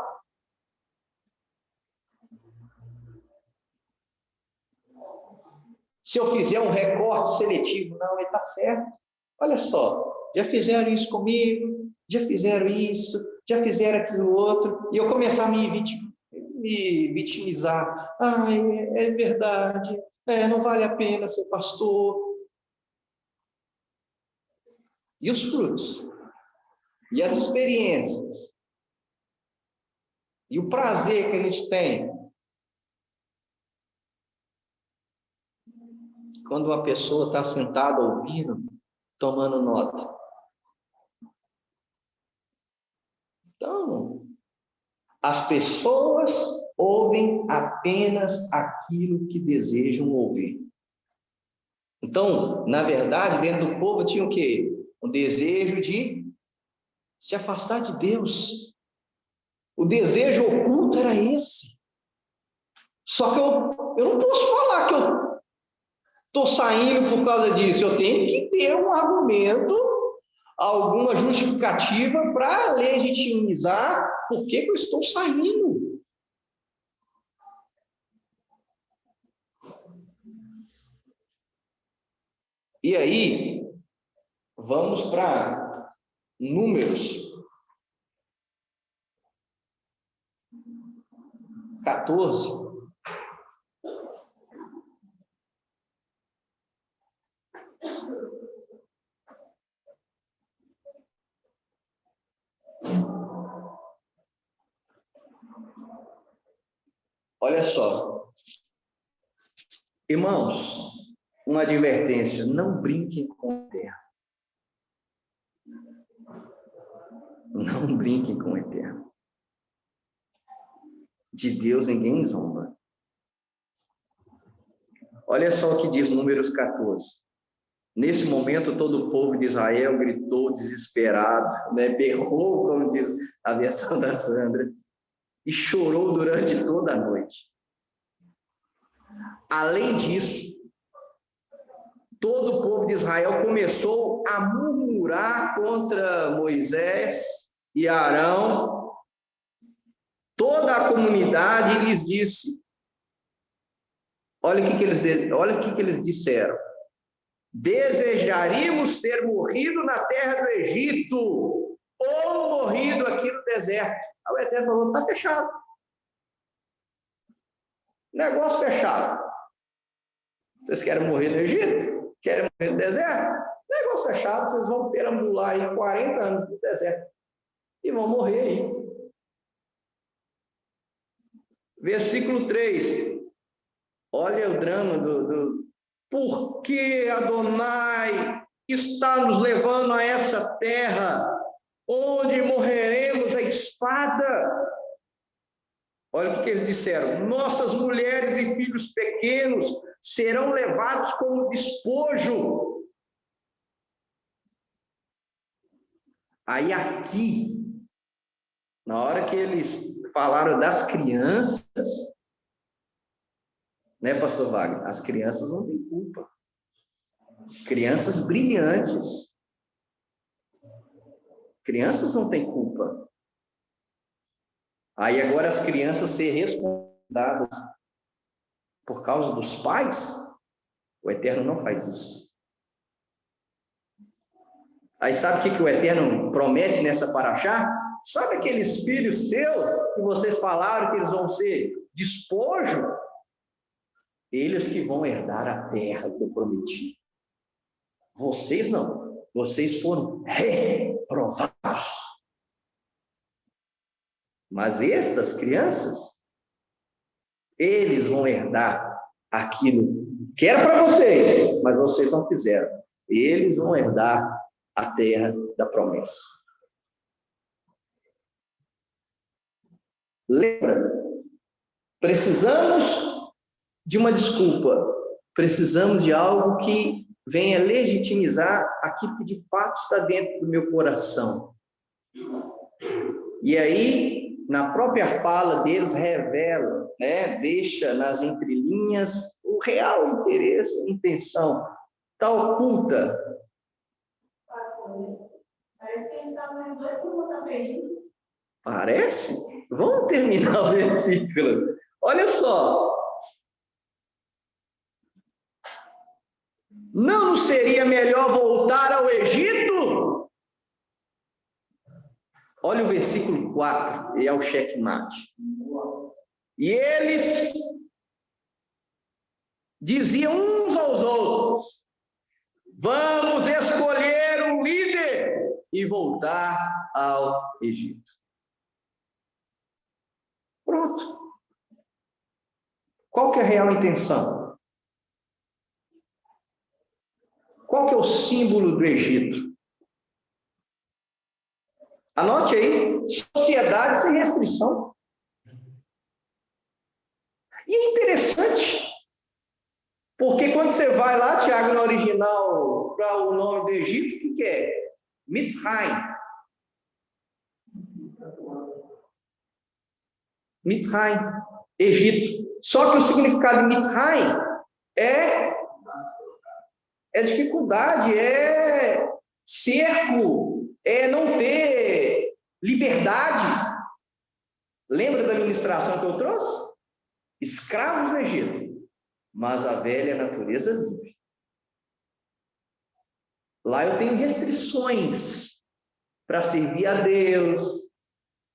Se eu fizer um recorte seletivo, não, ele está certo. Olha só, já fizeram isso comigo, já fizeram isso, já fizeram aquilo outro, e eu começar a me vitimizar. É verdade, não vale a pena ser pastor. E os frutos? E as experiências? E o prazer que a gente tem quando uma pessoa está sentada ouvindo, tomando nota. Então, as pessoas ouvem apenas aquilo que desejam ouvir. Então, na verdade, dentro do povo tinha o quê? O desejo de se afastar de Deus. O desejo oculto era esse. Só que eu não posso falar que eu estou saindo por causa disso. Eu tenho que ter um argumento, alguma justificativa para legitimizar por que eu estou saindo. E aí, vamos para Números 14. Olha só, irmãos, uma advertência: não brinquem com o eterno. Não brinquem com o eterno. De Deus ninguém zomba. Olha só o que diz Números 14. Nesse momento, todo o povo de Israel gritou desesperado, berrou, como diz a versão da Sandra, e chorou durante toda a noite. Além disso, todo o povo de Israel começou a murmurar contra Moisés e Arão. Toda a comunidade lhes disse, olha o que eles disseram: desejaríamos ter morrido na terra do Egito ou morrido aqui no deserto. Aí o Eterno falou, está fechado. Negócio fechado. Vocês querem morrer no Egito? Querem morrer no deserto? Negócio fechado, vocês vão perambular aí 40 anos no deserto. E vão morrer aí. Versículo 3. Olha o drama por que Adonai está nos levando a essa terra onde morreremos a espada? Olha o que eles disseram: nossas mulheres e filhos pequenos serão levados como despojo. Aí aqui, na hora que eles falaram das crianças, né, pastor Wagner? As crianças não têm culpa. Crianças brilhantes. Crianças não têm culpa. Aí agora as crianças ser responsabilizadas por causa dos pais, o Eterno não faz isso. Aí sabe o que o Eterno promete nessa paraxá? Sabe aqueles filhos seus que vocês falaram que eles vão ser despojo? Eles que vão herdar a terra que eu prometi. Vocês não. Vocês foram reprovados. Mas essas crianças, eles vão herdar aquilo que era para vocês, mas vocês não quiseram. Eles vão herdar a terra da promessa. Lembra? Precisamos de uma desculpa. Precisamos de algo que venha legitimizar aquilo que de fato está dentro do meu coração. E aí, na própria fala deles, revela, né? Deixa nas entrelinhas o real interesse, a intenção. Está oculta.
Parece que eles estavam em dois por também.
Parece? Vamos terminar o versículo. Olha só. Não seria melhor voltar ao Egito? Olha o versículo 4, e é o checkmate. E eles diziam uns aos outros: vamos escolher um líder e voltar ao Egito. Pronto. Qual que é a real intenção? Qual que é o símbolo do Egito? Anote aí, sociedade sem restrição. E é interessante, porque quando você vai lá, Tiago, no original, para o nome do Egito, o que é? Mitzrayim. Mitzrayim, Egito. Só que o significado de Mitzrayim é dificuldade, é cerco, é não ter liberdade. Lembra da ministração que eu trouxe? Escravos no Egito, mas a velha natureza livre. Lá eu tenho restrições para servir a Deus,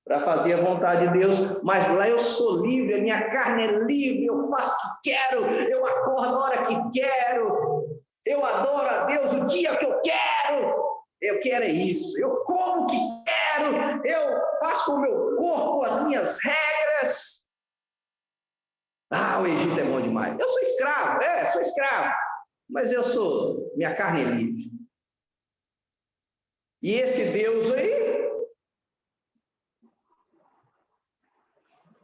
para fazer a vontade de Deus, mas lá eu sou livre, a minha carne é livre, eu faço o que quero, eu acordo a hora que quero, eu adoro a Deus o dia que eu quero é isso, eu como o que quero, eu faço com o meu corpo as minhas regras. O Egito é bom demais. Eu sou escravo, mas minha carne é livre. E esse Deus aí,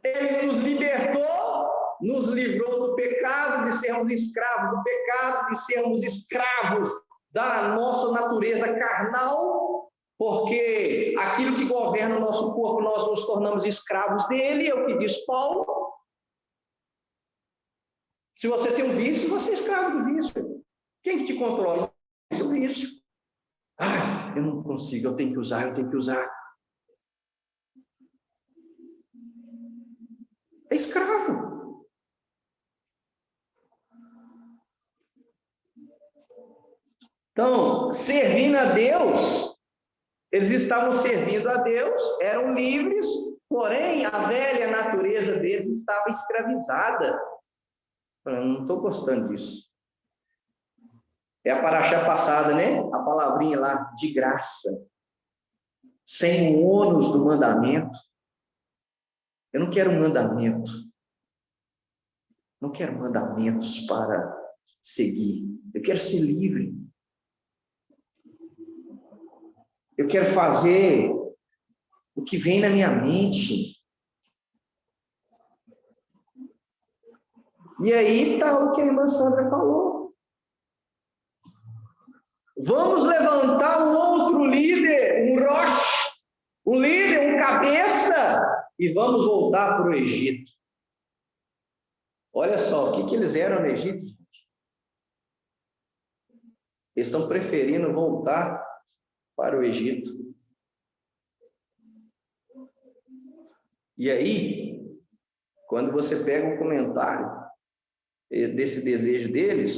ele nos libertou, nos livrou do pecado, de sermos escravos do pecado, de sermos escravos da nossa natureza carnal, porque aquilo que governa o nosso corpo, nós nos tornamos escravos dele, é o que diz Paulo. Se você tem um vício, você é escravo do vício. Quem que te controla? É o vício. Eu não consigo, eu tenho que usar. É escravo. Então, servindo a Deus, eles estavam servindo a Deus, eram livres, porém a velha natureza deles estava escravizada. Eu não estou gostando disso. É a paraxá passada, né? A palavrinha lá, de graça. Sem o ônus do mandamento. Eu não quero mandamento. Não quero mandamentos para seguir. Eu quero ser livre. Eu quero fazer o que vem na minha mente. E aí está o que a irmã Sandra falou. Vamos levantar um outro líder, um Rosh, um líder, um cabeça, e vamos voltar para o Egito. Olha só, o que eles eram no Egito? Eles estão preferindo voltar para o Egito. E aí, quando você pega um comentário desse desejo deles,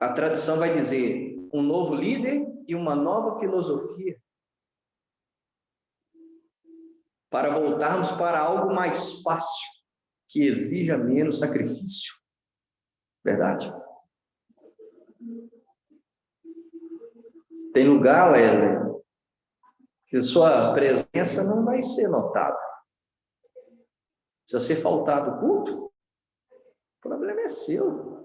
a tradição vai dizer um novo líder e uma nova filosofia para voltarmos para algo mais fácil, que exija menos sacrifício. Verdade? Tem lugar, Wesley, que sua presença não vai ser notada. Se você faltar do culto, o problema é seu.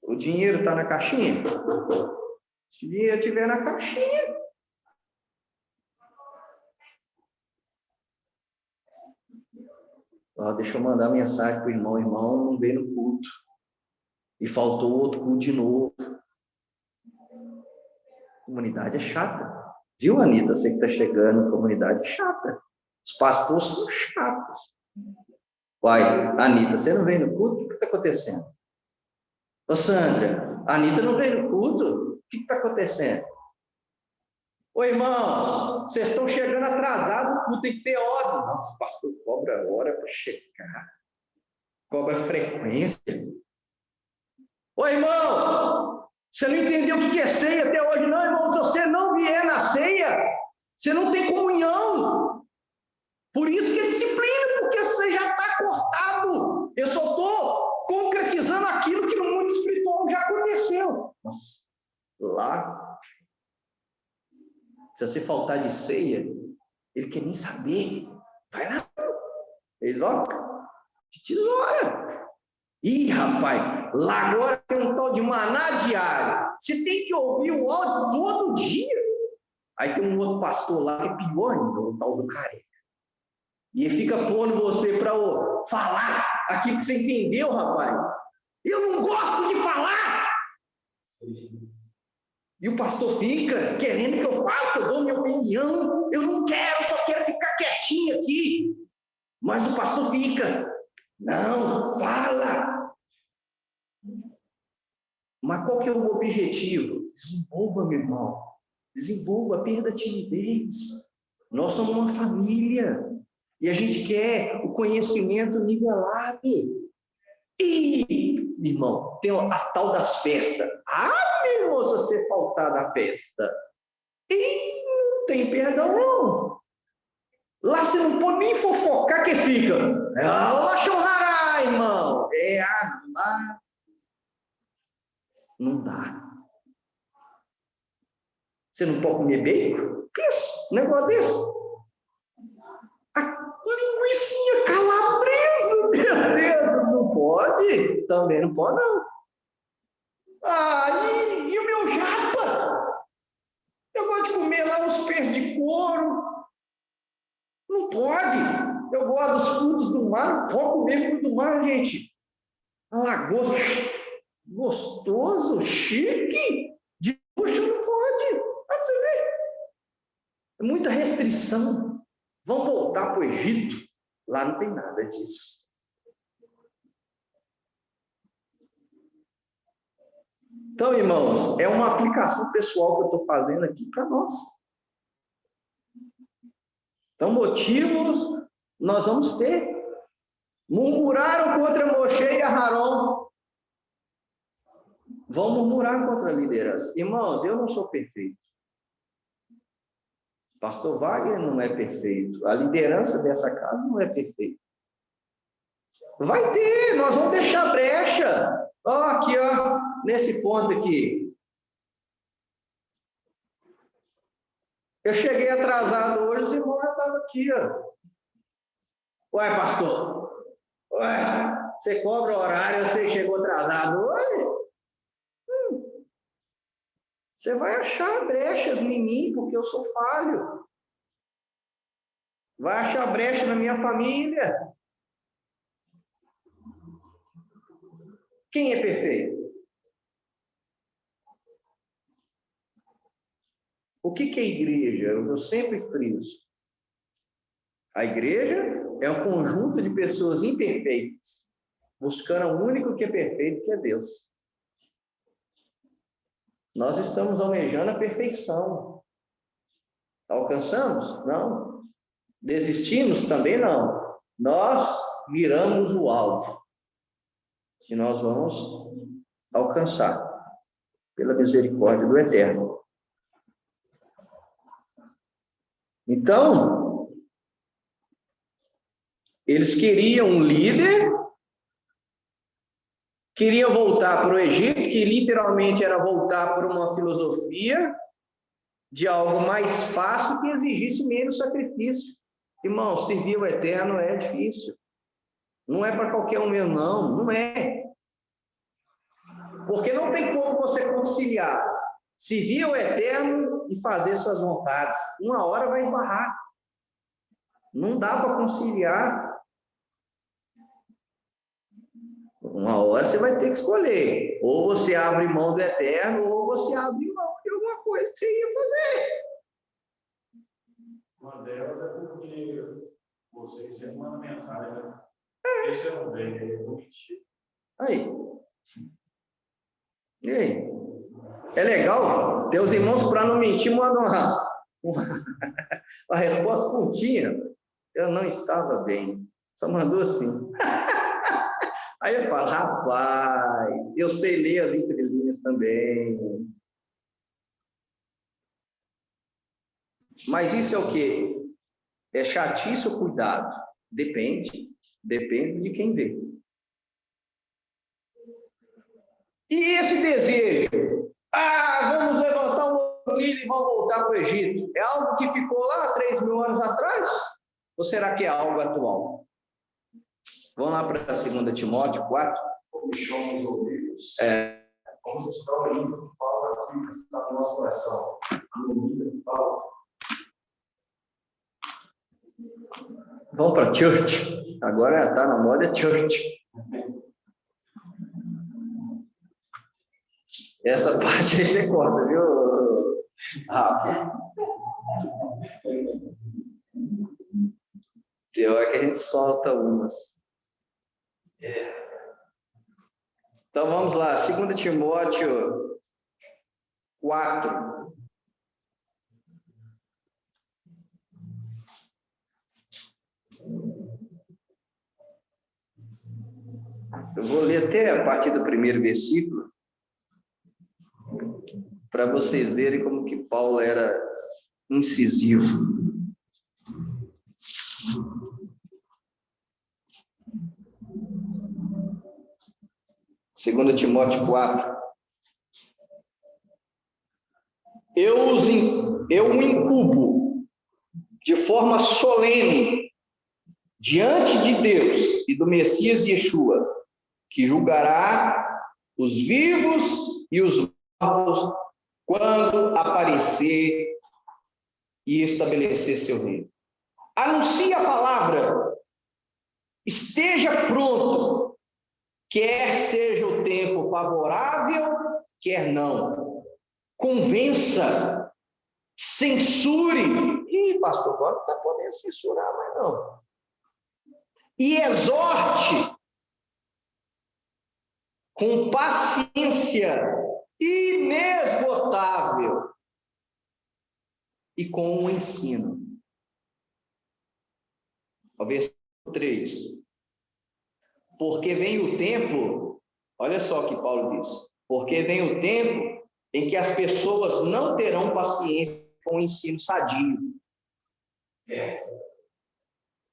O dinheiro está na caixinha? Se o dinheiro estiver na caixinha, deixa eu mandar mensagem para o irmão. Irmão, não veio no culto. E faltou outro culto de novo. Comunidade é chata. Viu, Anitta? Você que está chegando, comunidade é chata. Os pastores são chatos. Uai, Anitta, você não veio no culto? O que está acontecendo? Ô, Sandra, a Anitta não veio no culto? O que está acontecendo? Ô, irmãos, vocês estão chegando atrasados, o culto tem que ter ordem. Nossa, o pastor cobra hora para chegar. Cobra frequência. Ô, irmão, você não entendeu o que é ceia até hoje, não, irmão? Se você não vier na ceia, você não tem comunhão. Por isso que é disciplina, porque você já está cortado. Eu só estou concretizando aquilo que no mundo espiritual já aconteceu. Nossa, lá, se você faltar de ceia, ele quer nem saber. Vai lá. Eles, de tesoura. Ih, rapaz, lá agora tem um tal de maná diário. Você tem que ouvir o áudio todo dia. Aí tem um outro pastor lá que é pior ainda, o tal do careca. E ele fica pondo você para falar aquilo que você entendeu, rapaz. Eu não gosto de falar. E o pastor fica querendo que eu fale, que eu dou minha opinião. Eu não quero, só quero ficar quietinho aqui. Mas o pastor fica, não, fala. Mas qual que é o objetivo? Desenvolva, meu irmão. Desenvolva, perda a timidez. Nós somos uma família. E a gente quer o conhecimento nivelado. E, irmão, tem a tal das festas. Meu irmão, se você faltar da festa, não tem perdão, não. Lá você não pode nem fofocar que eles ficam. Lá chorrará, irmão. Lá. Não dá. Você não pode comer bacon? Pensa, um negócio desse. Linguicinha calabresa, meu Deus, não pode? Também não pode, não. E o meu japa? Eu gosto de comer lá uns peixes de couro. Não pode. Eu gosto dos frutos do mar, não pode comer fruto do mar, gente. Lagosta, gostoso, chique, de luxo, não pode. Pra você ver. É muita restrição. Vamos voltar para o Egito. Lá não tem nada disso. Então, irmãos, é uma aplicação pessoal que eu estou fazendo aqui para nós. Então, motivos nós vamos ter. Murmuraram contra Moshe e Aharon. Vão murmurar contra a liderança. Irmãos, eu não sou perfeito. Pastor Wagner não é perfeito. A liderança dessa casa não é perfeita. Vai ter, nós vamos deixar brecha. Aqui, nesse ponto aqui. Eu cheguei atrasado hoje, os irmãos já estavam aqui, Ué, pastor, você cobra horário, você chegou atrasado hoje? Você vai achar brechas em mim, porque eu sou falho. Vai achar brecha na minha família. Quem é perfeito? O que é igreja? Eu sempre friso. A igreja é um conjunto de pessoas imperfeitas, buscando o único que é perfeito, que é Deus. Nós estamos almejando a perfeição. Alcançamos? Não. Desistimos? Também não. Nós viramos o alvo. E nós vamos alcançar, pela misericórdia do Eterno. Então, eles queriam um líder, queriam voltar para o Egito, que literalmente era voltar para uma filosofia de algo mais fácil que exigisse menos sacrifício. Irmão, servir o Eterno é difícil. Não é para qualquer um mesmo, não. Não é. Porque não tem como você conciliar servir o Eterno e fazer suas vontades. Uma hora vai esbarrar. Não dá para conciliar. Uma hora você vai ter que escolher. Ou você abre mão do Eterno, ou você abre mão de alguma coisa que você ia fazer.
Uma delas é porque vocês sempre mandam mensagem. Esse é o bem, eu vou mentir.
Aí. E aí? É legal? Teus irmãos, para não mentir, mandam uma resposta curtinha. Eu não estava bem. Só mandou assim. Aí eu falo, rapaz, eu sei ler as entrelinhas também. Mas isso é o quê? É chatice ou cuidado? Depende. Depende de quem vê. E esse desejo? Vamos levantar um outro líder e vamos voltar para o Egito. É algo que ficou lá 3.000 anos atrás? Ou será que é algo atual? Vamos lá para 2 Timóteo 4.
Vamos buscar o livro que fala aqui, que está no nosso coração.
Vamos para church. Agora está na moda church. Essa parte aí você corta, viu, Rafa? Pior que a gente solta umas. Então vamos lá, 2 Timóteo 4. Eu vou ler até a partir do 1º versículo, para vocês verem como que Paulo era incisivo. Segundo Timóteo 4. Eu o incubo de forma solene diante de Deus e do Messias Yeshua, que julgará os vivos e os mortos quando aparecer e estabelecer seu reino. Anuncie a palavra, esteja pronto, quer seja o tempo favorável, quer não. Convença, censure. Ih, pastor, agora não está podendo censurar mais não. E exorte com paciência inesgotável e com o ensino. O versículo 3. Porque vem o tempo, olha só o que Paulo diz, porque vem o tempo em que as pessoas não terão paciência com o ensino sadio.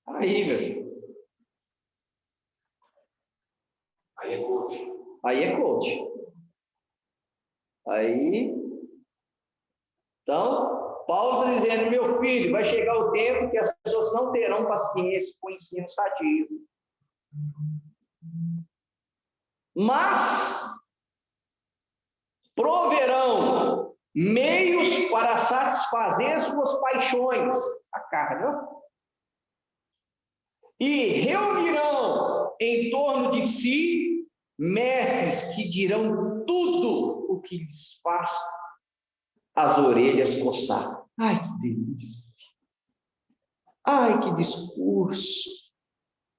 Aí, velho.
Aí é coach.
Aí é coach. Aí, então, Paulo está dizendo, meu filho, vai chegar o tempo que as pessoas não terão paciência com o ensino sadio. Mas proverão meios para satisfazer suas paixões, a carne, e reunirão em torno de si mestres que dirão tudo o que lhes faz as orelhas coçar. Ai, que delícia! Ai, que discurso!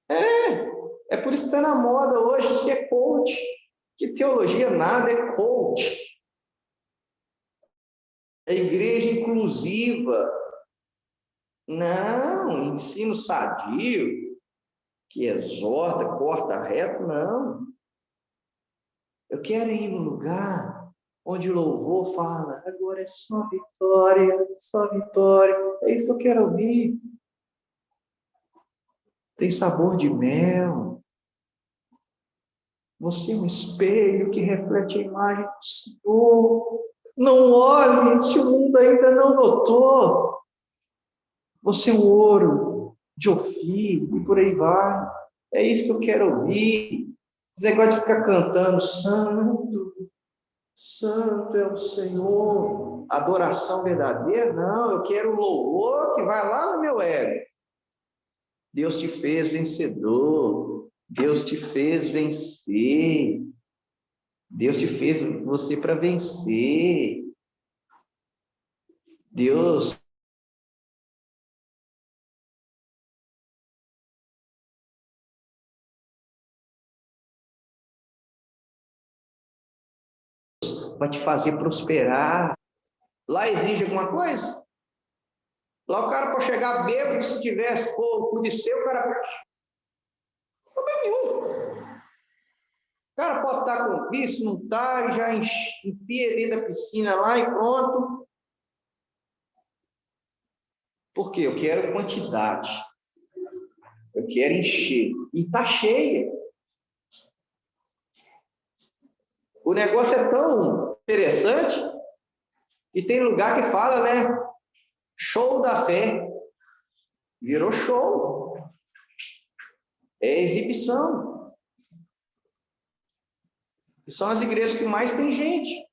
É por isso que está na moda hoje ser coach. Que teologia nada é coach. É igreja inclusiva. Não, ensino sadio, que exorta, corta reto, não. Eu quero ir num lugar onde o louvor fala, agora é só vitória, só vitória. É isso que eu quero ouvir. Tem sabor de mel. Você é um espelho que reflete a imagem do Senhor. Não olhe se o mundo ainda não notou. Você é um ouro de Ofir e por aí vai. É isso que eu quero ouvir. Esse negócio de ficar cantando, santo, santo é o Senhor. Adoração verdadeira? Não, eu quero um louvor que vai lá no meu ego. Deus te fez vencedor. Deus te fez vencer. Deus te fez você para vencer. Deus vai te fazer prosperar. Lá exige alguma coisa? Lá o cara para chegar bêbado, se tivesse for de ser, o cara não problema nenhum. O cara pode estar com vício, não está, e já enfia ali da piscina lá e pronto. Por quê? Eu quero quantidade. Eu quero encher. E está cheia. O negócio é tão interessante que tem lugar que fala, né? Show da fé. Virou show. É exibição. E são as igrejas que mais tem gente.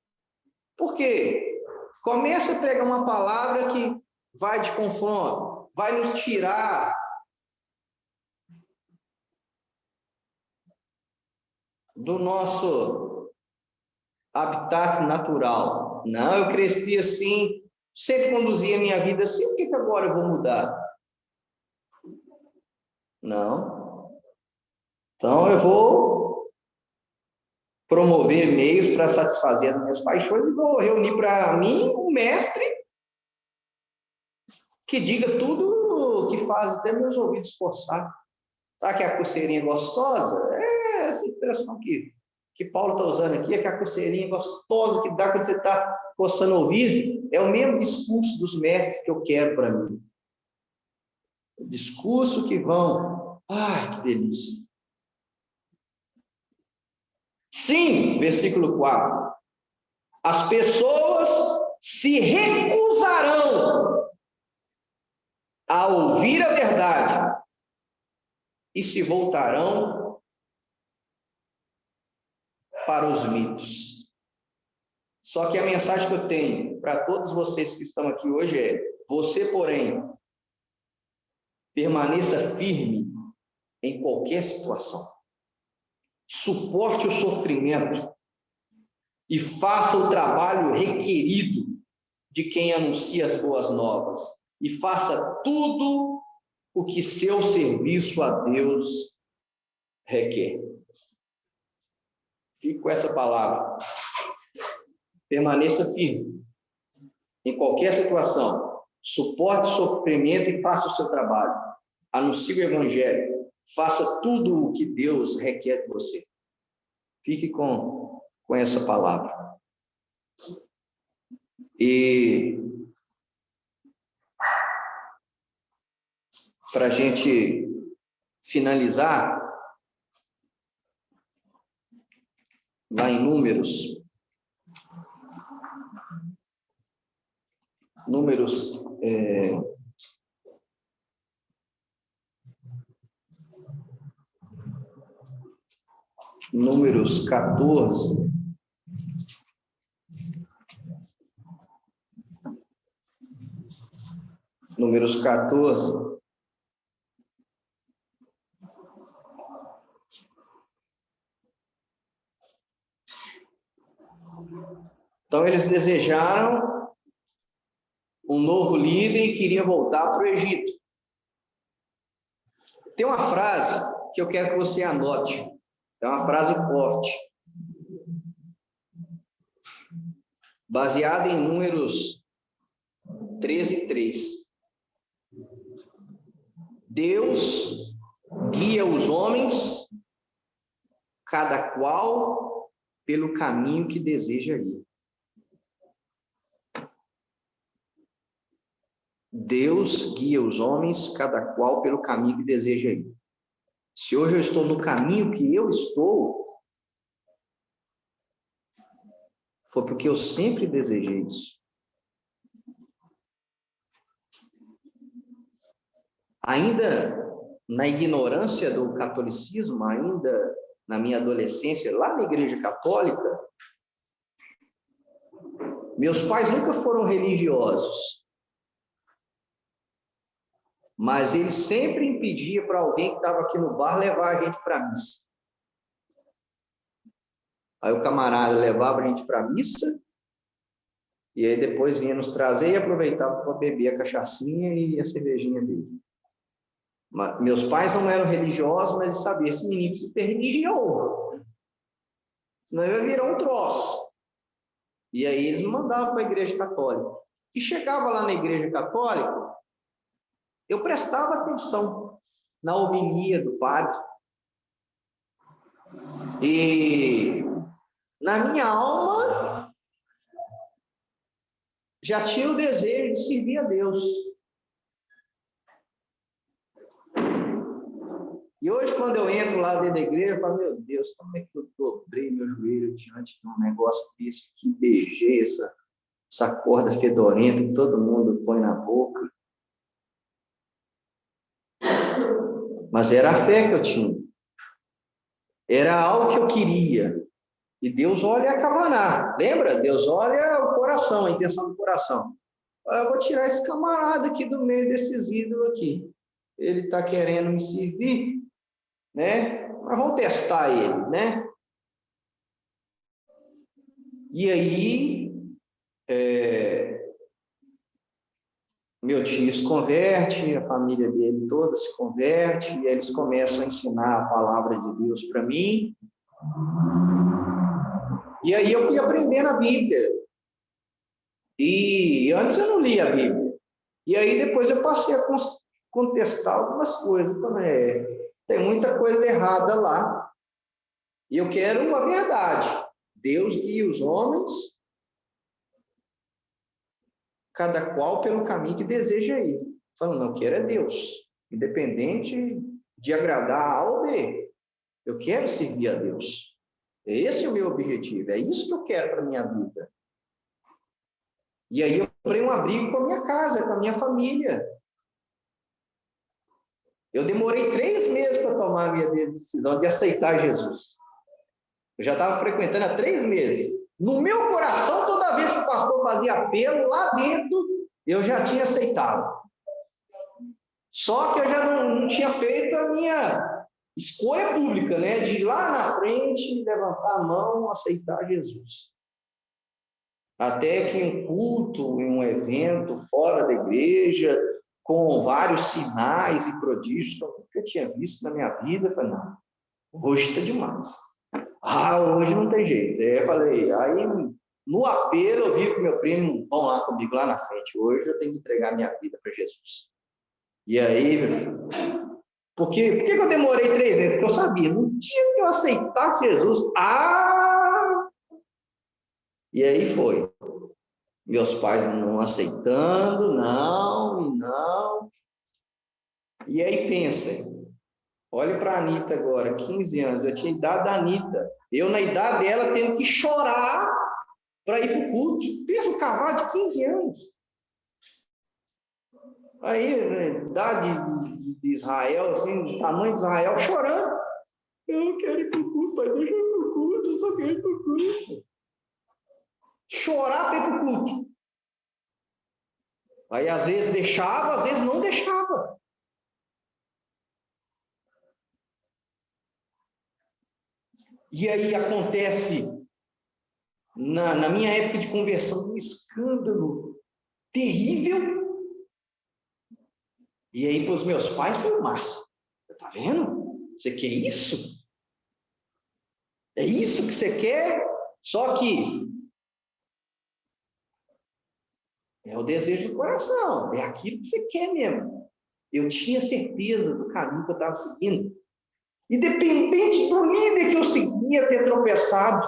Por quê? Começa a pregar uma palavra que vai de confronto, vai nos tirar do nosso habitat natural. Não, eu cresci assim, sempre conduzi a minha vida assim, por que agora eu vou mudar? Não. Então eu vou promover meios para satisfazer as minhas paixões e vou reunir para mim um mestre que diga tudo que faz até meus ouvidos coçar. Sabe que a coceirinha gostosa? É essa expressão que Paulo está usando aqui, é que a coceirinha gostosa que dá quando você está coçando o ouvido, é o mesmo discurso dos mestres que eu quero para mim. O discurso que vão, ai, que delícia. Sim, versículo 4. As pessoas se recusarão a ouvir a verdade e se voltarão para os mitos. Só que a mensagem que eu tenho para todos vocês que estão aqui hoje é: você, porém, permaneça firme em qualquer situação. Suporte o sofrimento e faça o trabalho requerido de quem anuncia as boas novas. E faça tudo o que seu serviço a Deus requer. Fique com essa palavra. Permaneça firme em qualquer situação. Suporte o sofrimento e faça o seu trabalho. Anuncie o evangelho. Faça tudo o que Deus requer de você. Fique com essa palavra. E para a gente finalizar, lá em Números 14. Números 14. Então, eles desejaram um novo líder e queria voltar para o Egito. Tem uma frase que eu quero que você anote. É uma frase forte. Baseada em Números 13:3. Deus guia os homens, cada qual pelo caminho que deseja ir. Deus guia os homens, cada qual pelo caminho que deseja ir. Se hoje eu estou no caminho que eu estou, foi porque eu sempre desejei isso. Ainda na ignorância do catolicismo, ainda na minha adolescência, lá na igreja católica, meus pais nunca foram religiosos. Mas ele sempre impedia para alguém que estava aqui no bar levar a gente para a missa. Aí o camarada levava a gente para a missa, e aí depois vinha nos trazer e aproveitava para beber a cachaçinha e a cervejinha dele. Meus pais não eram religiosos, mas eles sabiam, esse menino precisa ter religião, senão ele vai virar um troço. E aí eles me mandavam para a igreja católica. E chegava lá na igreja católica, eu prestava atenção na homilia do padre. E na minha alma já tinha o desejo de servir a Deus. E hoje, quando eu entro lá dentro da igreja, eu falo, meu Deus, como é que eu dobrei meu joelho diante de um negócio desse? Que beijei essa corda fedorenta que todo mundo põe na boca. Mas era a fé que eu tinha. Era algo que eu queria. E Deus olha a camaná. Lembra? Deus olha o coração, a intenção do coração. Eu vou tirar esse camarada aqui do meio desses ídolos aqui. Ele está querendo me servir, né? Mas vamos testar ele, né? E aí, meu tio se converte, a família dele toda se converte, e eles começam a ensinar a palavra de Deus para mim. E aí eu fui aprendendo a Bíblia. E antes eu não lia a Bíblia. E aí depois eu passei a contestar algumas coisas. Tem muita coisa errada lá. E eu quero a verdade. Deus guia os homens, cada qual pelo caminho que deseja ir. Falando, não, eu quero é Deus. Independente de agradar A ou B. Eu quero servir a Deus. Esse é o meu objetivo. É isso que eu quero para a minha vida. E aí eu comprei um abrigo com a minha casa, com a minha família. Eu demorei 3 meses para tomar a minha decisão de aceitar Jesus. Eu já estava frequentando há 3 meses. No meu coração, toda vez que o pastor fazia apelo, lá dentro, eu já tinha aceitado. Só que eu já não tinha feito a minha escolha pública, né? De ir lá na frente, levantar a mão, aceitar Jesus. Até que em um culto, em um evento fora da igreja, com vários sinais e prodígios que eu nunca tinha visto na minha vida, eu falei, não, hoje está demais. Hoje não tem jeito. Aí eu falei, aí no apelo eu vi que meu primo, vão lá comigo lá na frente, hoje eu tenho que entregar minha vida para Jesus. E aí, meu filho, por que eu demorei 3 meses? Porque eu sabia, no dia que eu aceitasse Jesus, e aí foi. Meus pais não aceitando, não. E aí pensem, olhe para a Anitta agora, 15 anos, eu tinha a idade da Anitta. Eu, na idade dela, tendo que chorar para ir para o culto. Pensa um cavalo de 15 anos. Aí, na idade de Israel, assim, do tamanho de Israel, chorando. Eu não quero ir para o culto, pai, deixa eu ir para o culto, eu só quero ir para o culto. Chorar para ir para o culto. Aí, às vezes, deixava, às vezes não deixava. E aí acontece, na minha época de conversão, um escândalo terrível. E aí, para os meus pais, foi o máximo. Tá vendo? Você quer isso? É isso que você quer? Só que é o desejo do coração, é aquilo que você quer mesmo. Eu tinha certeza do caminho que eu estava seguindo. Independente do líder que eu seguia ter tropeçado.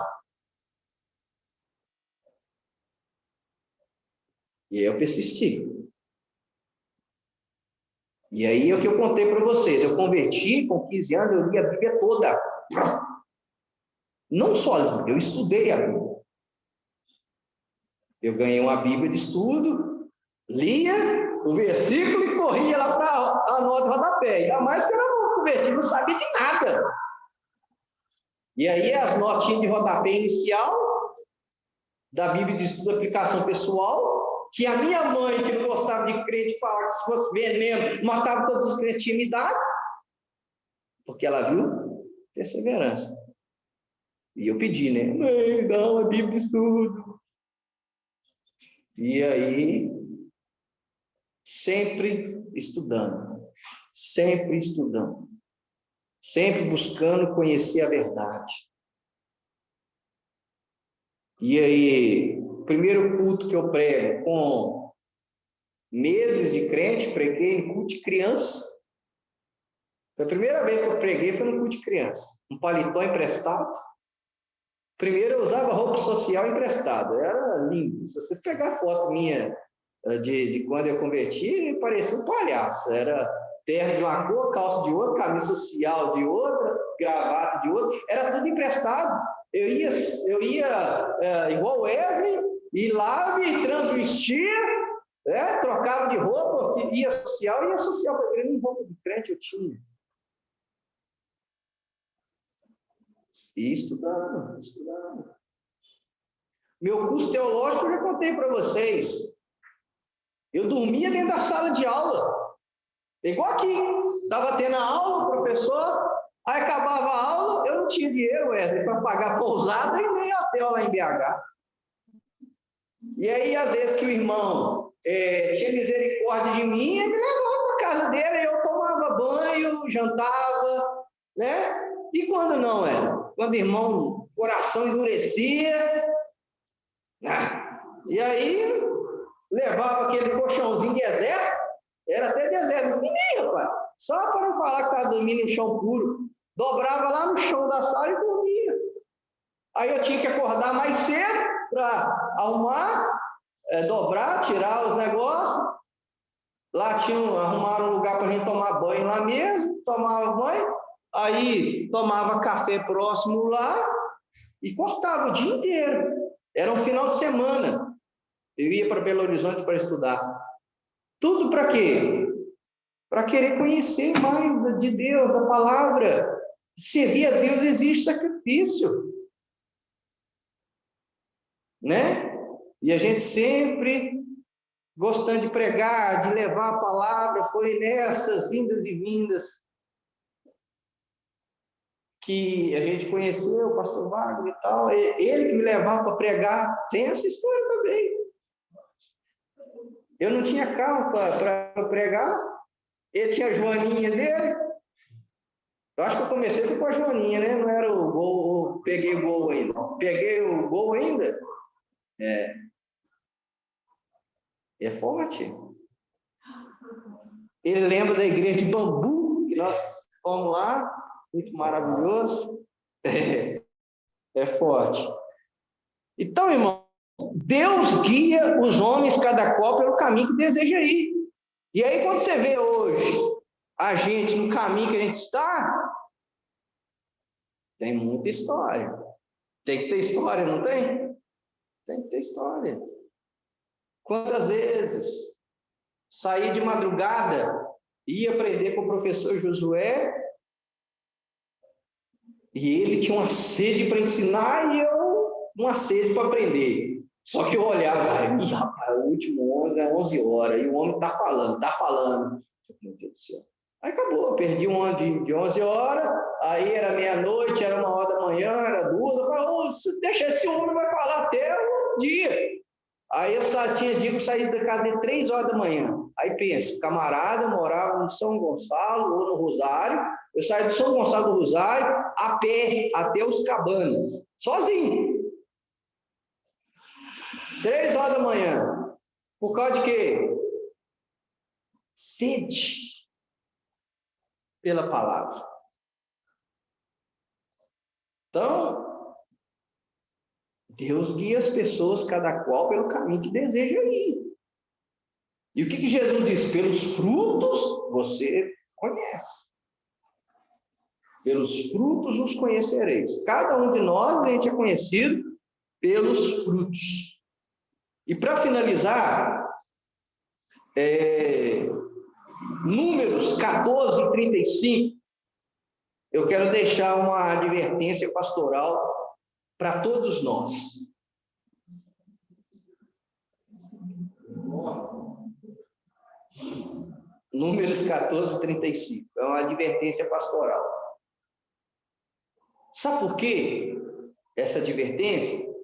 E aí eu persisti. E aí é o que eu contei para vocês. Eu converti com 15 anos, eu li a Bíblia toda. Não só li, eu estudei a Bíblia. Eu ganhei uma Bíblia de estudo, lia o versículo e corria lá para a nota de rodapé. Ainda mais que eu era novo convertido, não sabia de nada. E aí as notinhas de rodapé inicial da Bíblia de estudo aplicação pessoal, que a minha mãe, que não gostava de crente, falava que se fosse veneno, matava todos os crentes, tinha me dado, porque ela viu perseverança. E eu pedi, né? Mãe, dá uma Bíblia de estudo. E aí, sempre estudando, sempre estudando, sempre buscando conhecer a verdade. E aí, o primeiro culto que eu prego, com meses de crente, preguei em culto de criança. Foi a primeira vez que eu preguei, foi no culto de criança. Um paletó emprestado. Primeiro eu usava roupa social emprestada, era lindo. Se vocês pegar foto minha de quando eu converti, parecia um palhaço. Era terno de uma cor, calça de outra, camisa social de outra, gravata de outra, era tudo emprestado. Eu ia igual o Wesley, ir lá, me transvestia, trocava de roupa, ia social para a igreja, nem roupa de crente eu tinha. E estudando. Meu curso teológico eu já contei para vocês. Eu dormia dentro da sala de aula. Igual aqui. Estava tendo a aula, o professor, aí acabava a aula, eu não tinha dinheiro, para pagar pousada e nem hotel lá em BH. E aí, às vezes, que o irmão tinha misericórdia de mim, ele me levava para a casa dele, eu tomava banho, jantava, né? E quando não era? Quando o irmão, coração endurecia, e aí levava aquele colchãozinho de exército, era até de exército, nem rapaz, só para não falar que estava dormindo em chão puro, dobrava lá no chão da sala e dormia. Aí eu tinha que acordar mais cedo para arrumar, dobrar, tirar os negócios. Lá arrumaram um lugar para a gente tomar banho lá mesmo, tomava banho. Aí tomava café próximo lá e cortava o dia inteiro. Era um final de semana. Eu ia para Belo Horizonte para estudar. Tudo para quê? Para querer conhecer mais de Deus, da palavra. Servir a Deus exige sacrifício. Né? E a gente sempre gostando de pregar, de levar a palavra, foi nessas indas e vindas que a gente conheceu o pastor Wagner e tal, ele que me levava para pregar. Tem essa história também. Eu não tinha carro para pregar, ele tinha a Joaninha dele. Eu acho que eu comecei com a Joaninha, né? Não era o Gol, peguei o Gol ainda. Peguei o Gol ainda. É forte. Ele lembra da igreja de Bambu, que nós fomos lá. Muito maravilhoso, é forte. Então, irmão, Deus guia os homens, cada qual, pelo caminho que deseja ir. E aí, quando você vê hoje a gente no caminho que a gente está, tem muita história. Tem que ter história, não tem? Tem que ter história. Quantas vezes saí de madrugada, ia aprender com o professor Josué, e ele tinha uma sede para ensinar e eu uma sede para aprender. Só que eu olhava, rapaz, o último 11 é 11 horas, e o homem está falando. Meu Deus do céu. Aí acabou, eu perdi um ano de 11 horas, aí era meia-noite, era 1h da manhã, era 2, eu falei, deixa esse homem vai falar até o dia. Aí eu tinha dia que eu saí da casa de 3 horas da manhã. Aí pensa, o camarada morava no São Gonçalo ou no Rosário. Eu saí do São Gonçalo do Rosário a pé até os Cabanas, sozinho. 3 horas da manhã. Por causa de quê? Sede pela palavra. Então, Deus guia as pessoas, cada qual pelo caminho que deseja ir. E o que Jesus diz? Pelos frutos você conhece. Pelos frutos os conhecereis. Cada um de nós, a gente é conhecido pelos frutos. E para finalizar, Números 14, 35, eu quero deixar uma advertência pastoral para todos nós. Números 14, 35, é uma advertência pastoral. Sabe por quê essa advertência?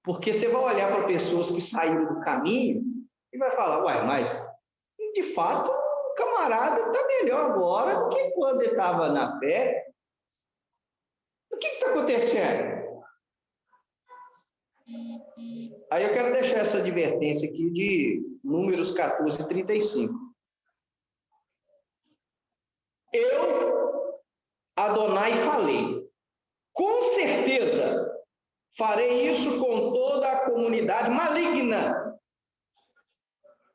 Porque você vai olhar para pessoas que saíram do caminho e vai falar, uai, mas de fato o camarada está melhor agora do que quando ele estava na fé. O que está acontecendo? Aí eu quero deixar essa advertência aqui de Números 14, 35. Eu, Adonai, falei, com certeza farei isso com toda a comunidade maligna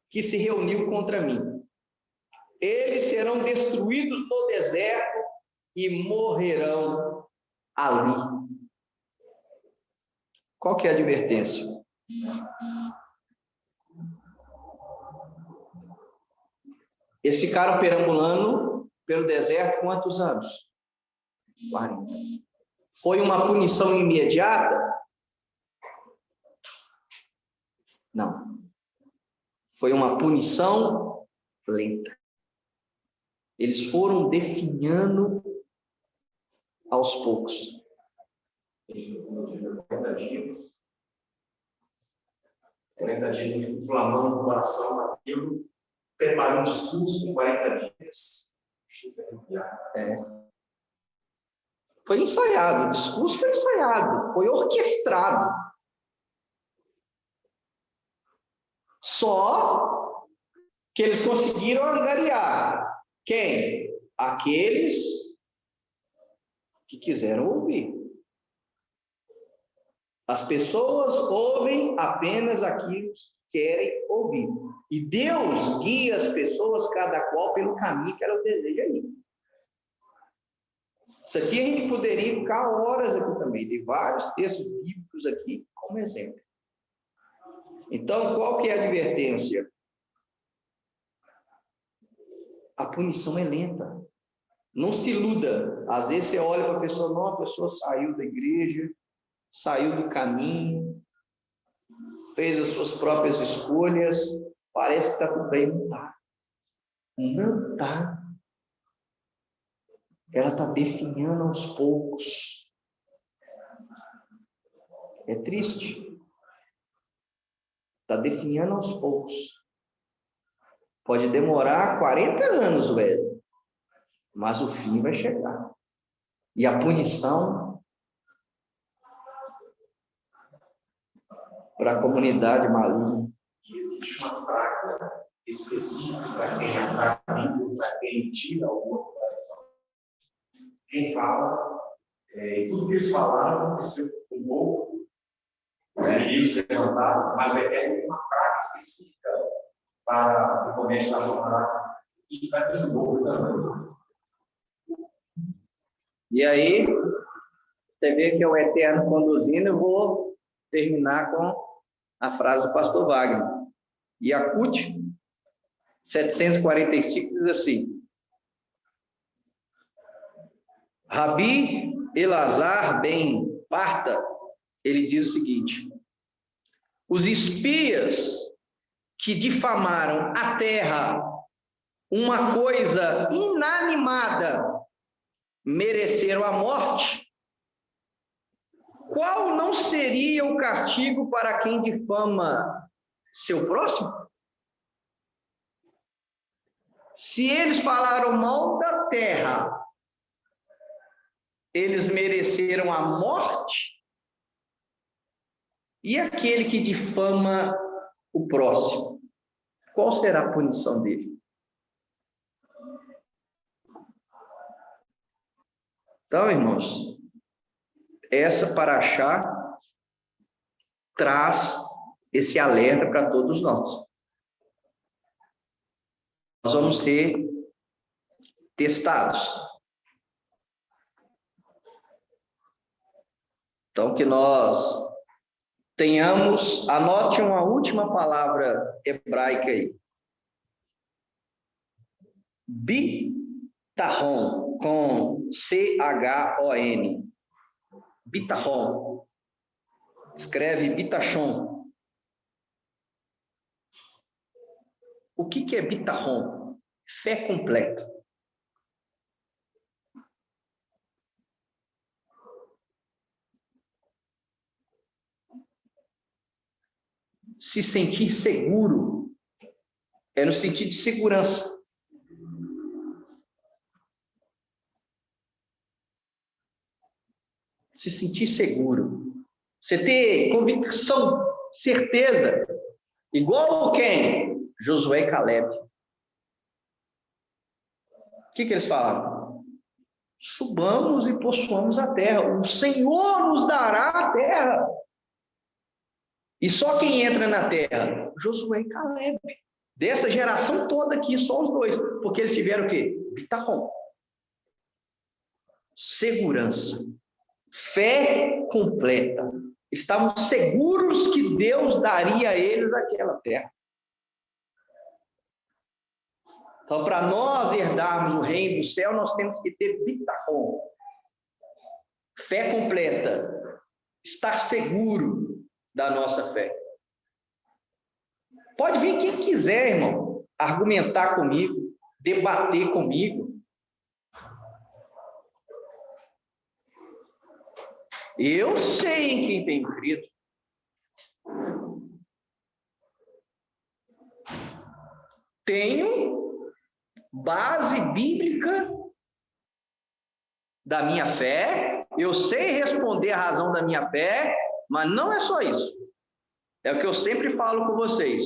que se reuniu contra mim. Eles serão destruídos no deserto e morrerão ali. Qual que é a advertência? Eles ficaram perambulando pelo deserto quantos anos? 40. Foi uma punição imediata? Não. Foi uma punição lenta. Eles foram definhando aos poucos.
40 dias. 40 dias inflamando o coração daquilo, preparando um discurso com 40 dias.
Foi ensaiado, o discurso foi ensaiado, foi orquestrado. Só que eles conseguiram angariar. Quem? Aqueles que quiseram ouvir. As pessoas ouvem apenas aquilo que querem ouvir. E Deus guia as pessoas, cada qual pelo caminho que ela deseja ir. Isso aqui a gente poderia ficar horas aqui também, de vários textos bíblicos aqui como exemplo. Então, qual que é a advertência? A punição é lenta. Não se iluda. Às vezes você olha para a pessoa, não, a pessoa saiu da igreja, saiu do caminho, fez as suas próprias escolhas, parece que está tudo bem. Não está. Não está. Ela está definhando aos poucos. É triste. Está definhando aos poucos. Pode demorar 40 anos, velho. Mas o fim vai chegar. E a punição para a comunidade maligna.
Existe uma prática específica para quem é caminho, para quem tira alguma coisa. Quem fala, e tudo que eles falaram aconteceu com o povo, os inimigos se levantaram, mas é uma prática específica para o começo da jornada e para quem ouve também.
E aí, você vê que é o Eterno conduzindo. Eu vou terminar com a frase do pastor Wagner. Yakut 745 diz assim: Rabi Elazar ben Parta, ele diz o seguinte: os espias que difamaram a terra, uma coisa inanimada, mereceram a morte, qual não seria o castigo para quem difama seu próximo? Se eles falaram mal da terra, eles mereceram a morte? E aquele que difama o próximo, qual será a punição dele? Então, irmãos, essa paraxá traz esse alerta para todos nós. Nós vamos ser testados. Então, que nós tenhamos, anote uma última palavra hebraica aí. Bitachon, com C-H-O-N. Bitachon. Escreve bitachon. O que é bitachon? Fé completa. Se sentir seguro é no sentido de segurança. Se sentir seguro. Você ter convicção, certeza. Igual quem? Josué e Caleb. O que eles falaram? Subamos e possuamos a terra. O Senhor nos dará a terra. E só quem entra na terra? Josué e Caleb. Dessa geração toda aqui, só os dois. Porque eles tiveram o quê? Bitachon. Segurança. Fé completa. Estavam seguros que Deus daria a eles aquela terra. Então, para nós herdarmos o reino do céu, nós temos que ter bitachon. Fé completa. Estar seguro da nossa fé. Pode vir quem quiser, irmão, argumentar comigo, debater comigo. Eu sei em quem tenho crido. Tenho base bíblica da minha fé, eu sei responder a razão da minha fé, mas não é só isso. É o que eu sempre falo com vocês.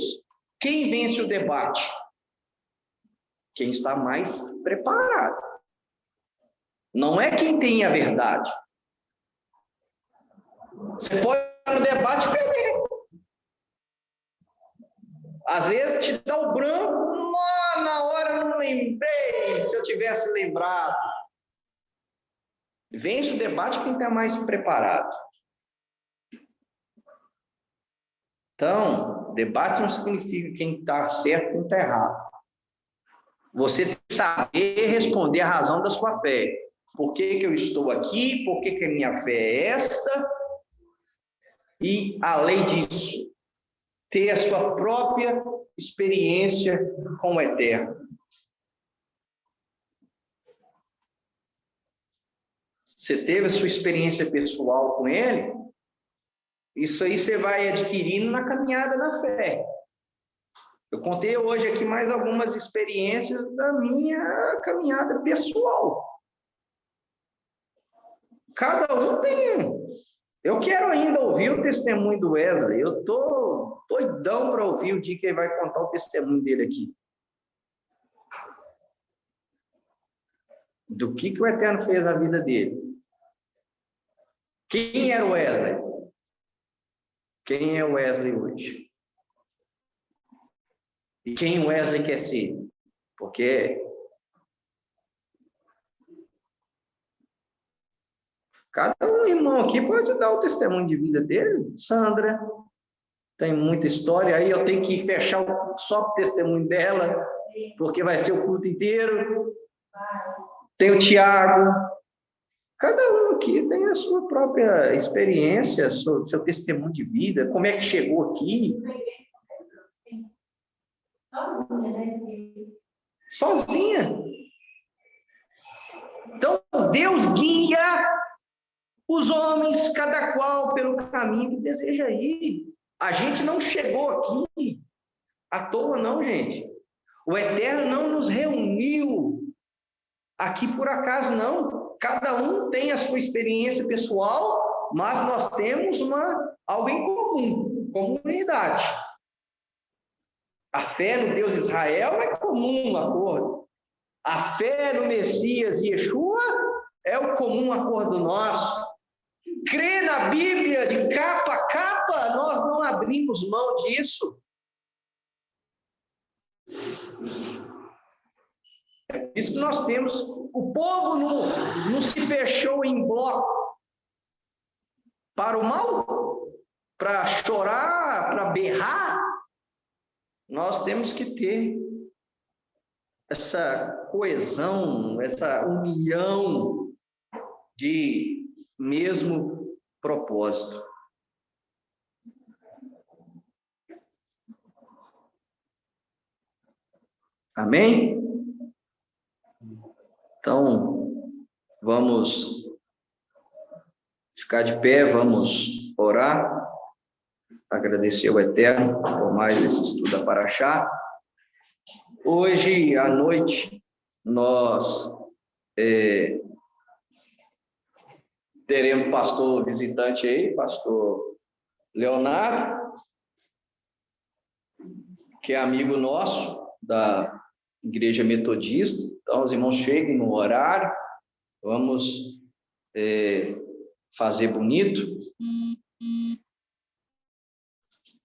Quem vence o debate? Quem está mais preparado. Não é quem tem a verdade. Você pode no debate perder. Às vezes te dá o branco, na hora eu não lembrei, se eu tivesse lembrado. Vence o debate quem está mais preparado. Então, debate não significa quem está certo e quem está errado. Você tem que saber responder a razão da sua fé. Por que eu estou aqui? Por que a minha fé é esta? E, além disso, ter a sua própria experiência com o Eterno. Você teve a sua experiência pessoal com Ele? Isso aí você vai adquirindo na caminhada na fé. Eu contei hoje aqui mais algumas experiências da minha caminhada pessoal. Cada um tem. Eu quero ainda ouvir o testemunho do Wesley. Eu estou doidão para ouvir o dia que ele vai contar o testemunho dele aqui. Do que o Eterno fez na vida dele. Quem era o Wesley? Quem é o Wesley hoje? E quem o Wesley quer ser? Porque cada um irmão aqui pode dar o testemunho de vida dele. Sandra tem muita história, aí eu tenho que fechar só o testemunho dela, porque vai ser o culto inteiro. Tem o Tiago. Cada um aqui tem a sua própria experiência, seu testemunho de vida, como é que chegou aqui. Sozinha. Então, Deus guia Os homens, cada qual pelo caminho que deseja ir. A gente não chegou aqui à toa, não, gente. O Eterno não nos reuniu aqui por acaso, não. Cada um tem a sua experiência pessoal, mas nós temos algo em comum, comunidade. A fé no Deus Israel é comum acordo. A fé no Messias Yeshua é o comum acordo nosso. Crer na Bíblia de capa a capa, nós não abrimos mão disso. É por isso que nós temos, o povo não se fechou em bloco para o mal, para chorar, para berrar. Nós temos que ter essa coesão, essa união de mesmo propósito. Amém? Então, vamos ficar de pé, vamos orar, agradecer ao Eterno por mais esse estudo da Paraxá. Hoje à noite, nós teremos pastor visitante aí, pastor Leonardo, que é amigo nosso da Igreja Metodista. Então, os irmãos cheguem no horário, vamos fazer bonito.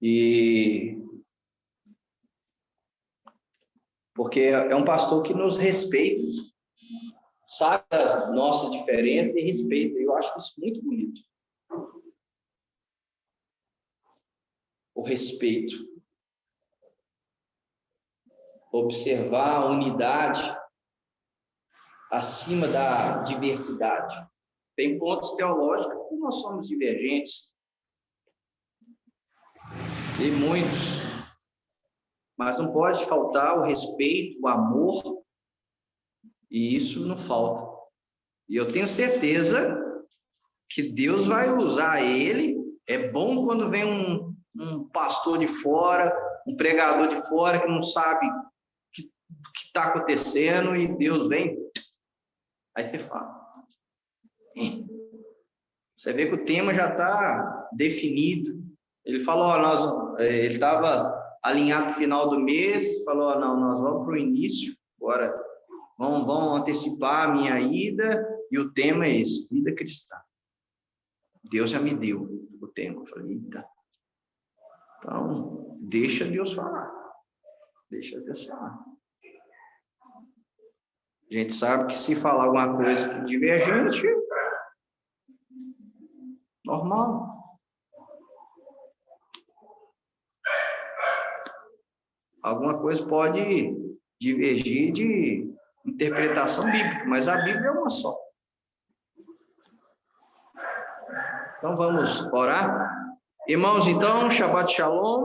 E porque é um pastor que nos respeita, sabe a nossa diferença e respeita. Eu acho isso muito bonito. O respeito. Observar a unidade acima da diversidade. Tem pontos teológicos que nós somos divergentes. E muitos. Mas não pode faltar o respeito, o amor, e isso não falta. E eu tenho certeza que Deus vai usar ele. É bom quando vem um pastor de fora, um pregador de fora que não sabe o que está acontecendo, e Deus vem, aí você fala. Você vê que o tema já está definido. Ele falou, ele estava alinhado no final do mês, falou, não, nós vamos para o início, agora vamos antecipar a minha ida, e o tema é esse, vida cristã. Deus já me deu o tema. Eu falei, eita. Então, deixa Deus falar. Deixa Deus falar. A gente sabe que se falar alguma coisa divergente, normal. Alguma coisa pode divergir de interpretação bíblica, mas a Bíblia é uma só. Então vamos orar. Irmãos, então, Shabbat Shalom.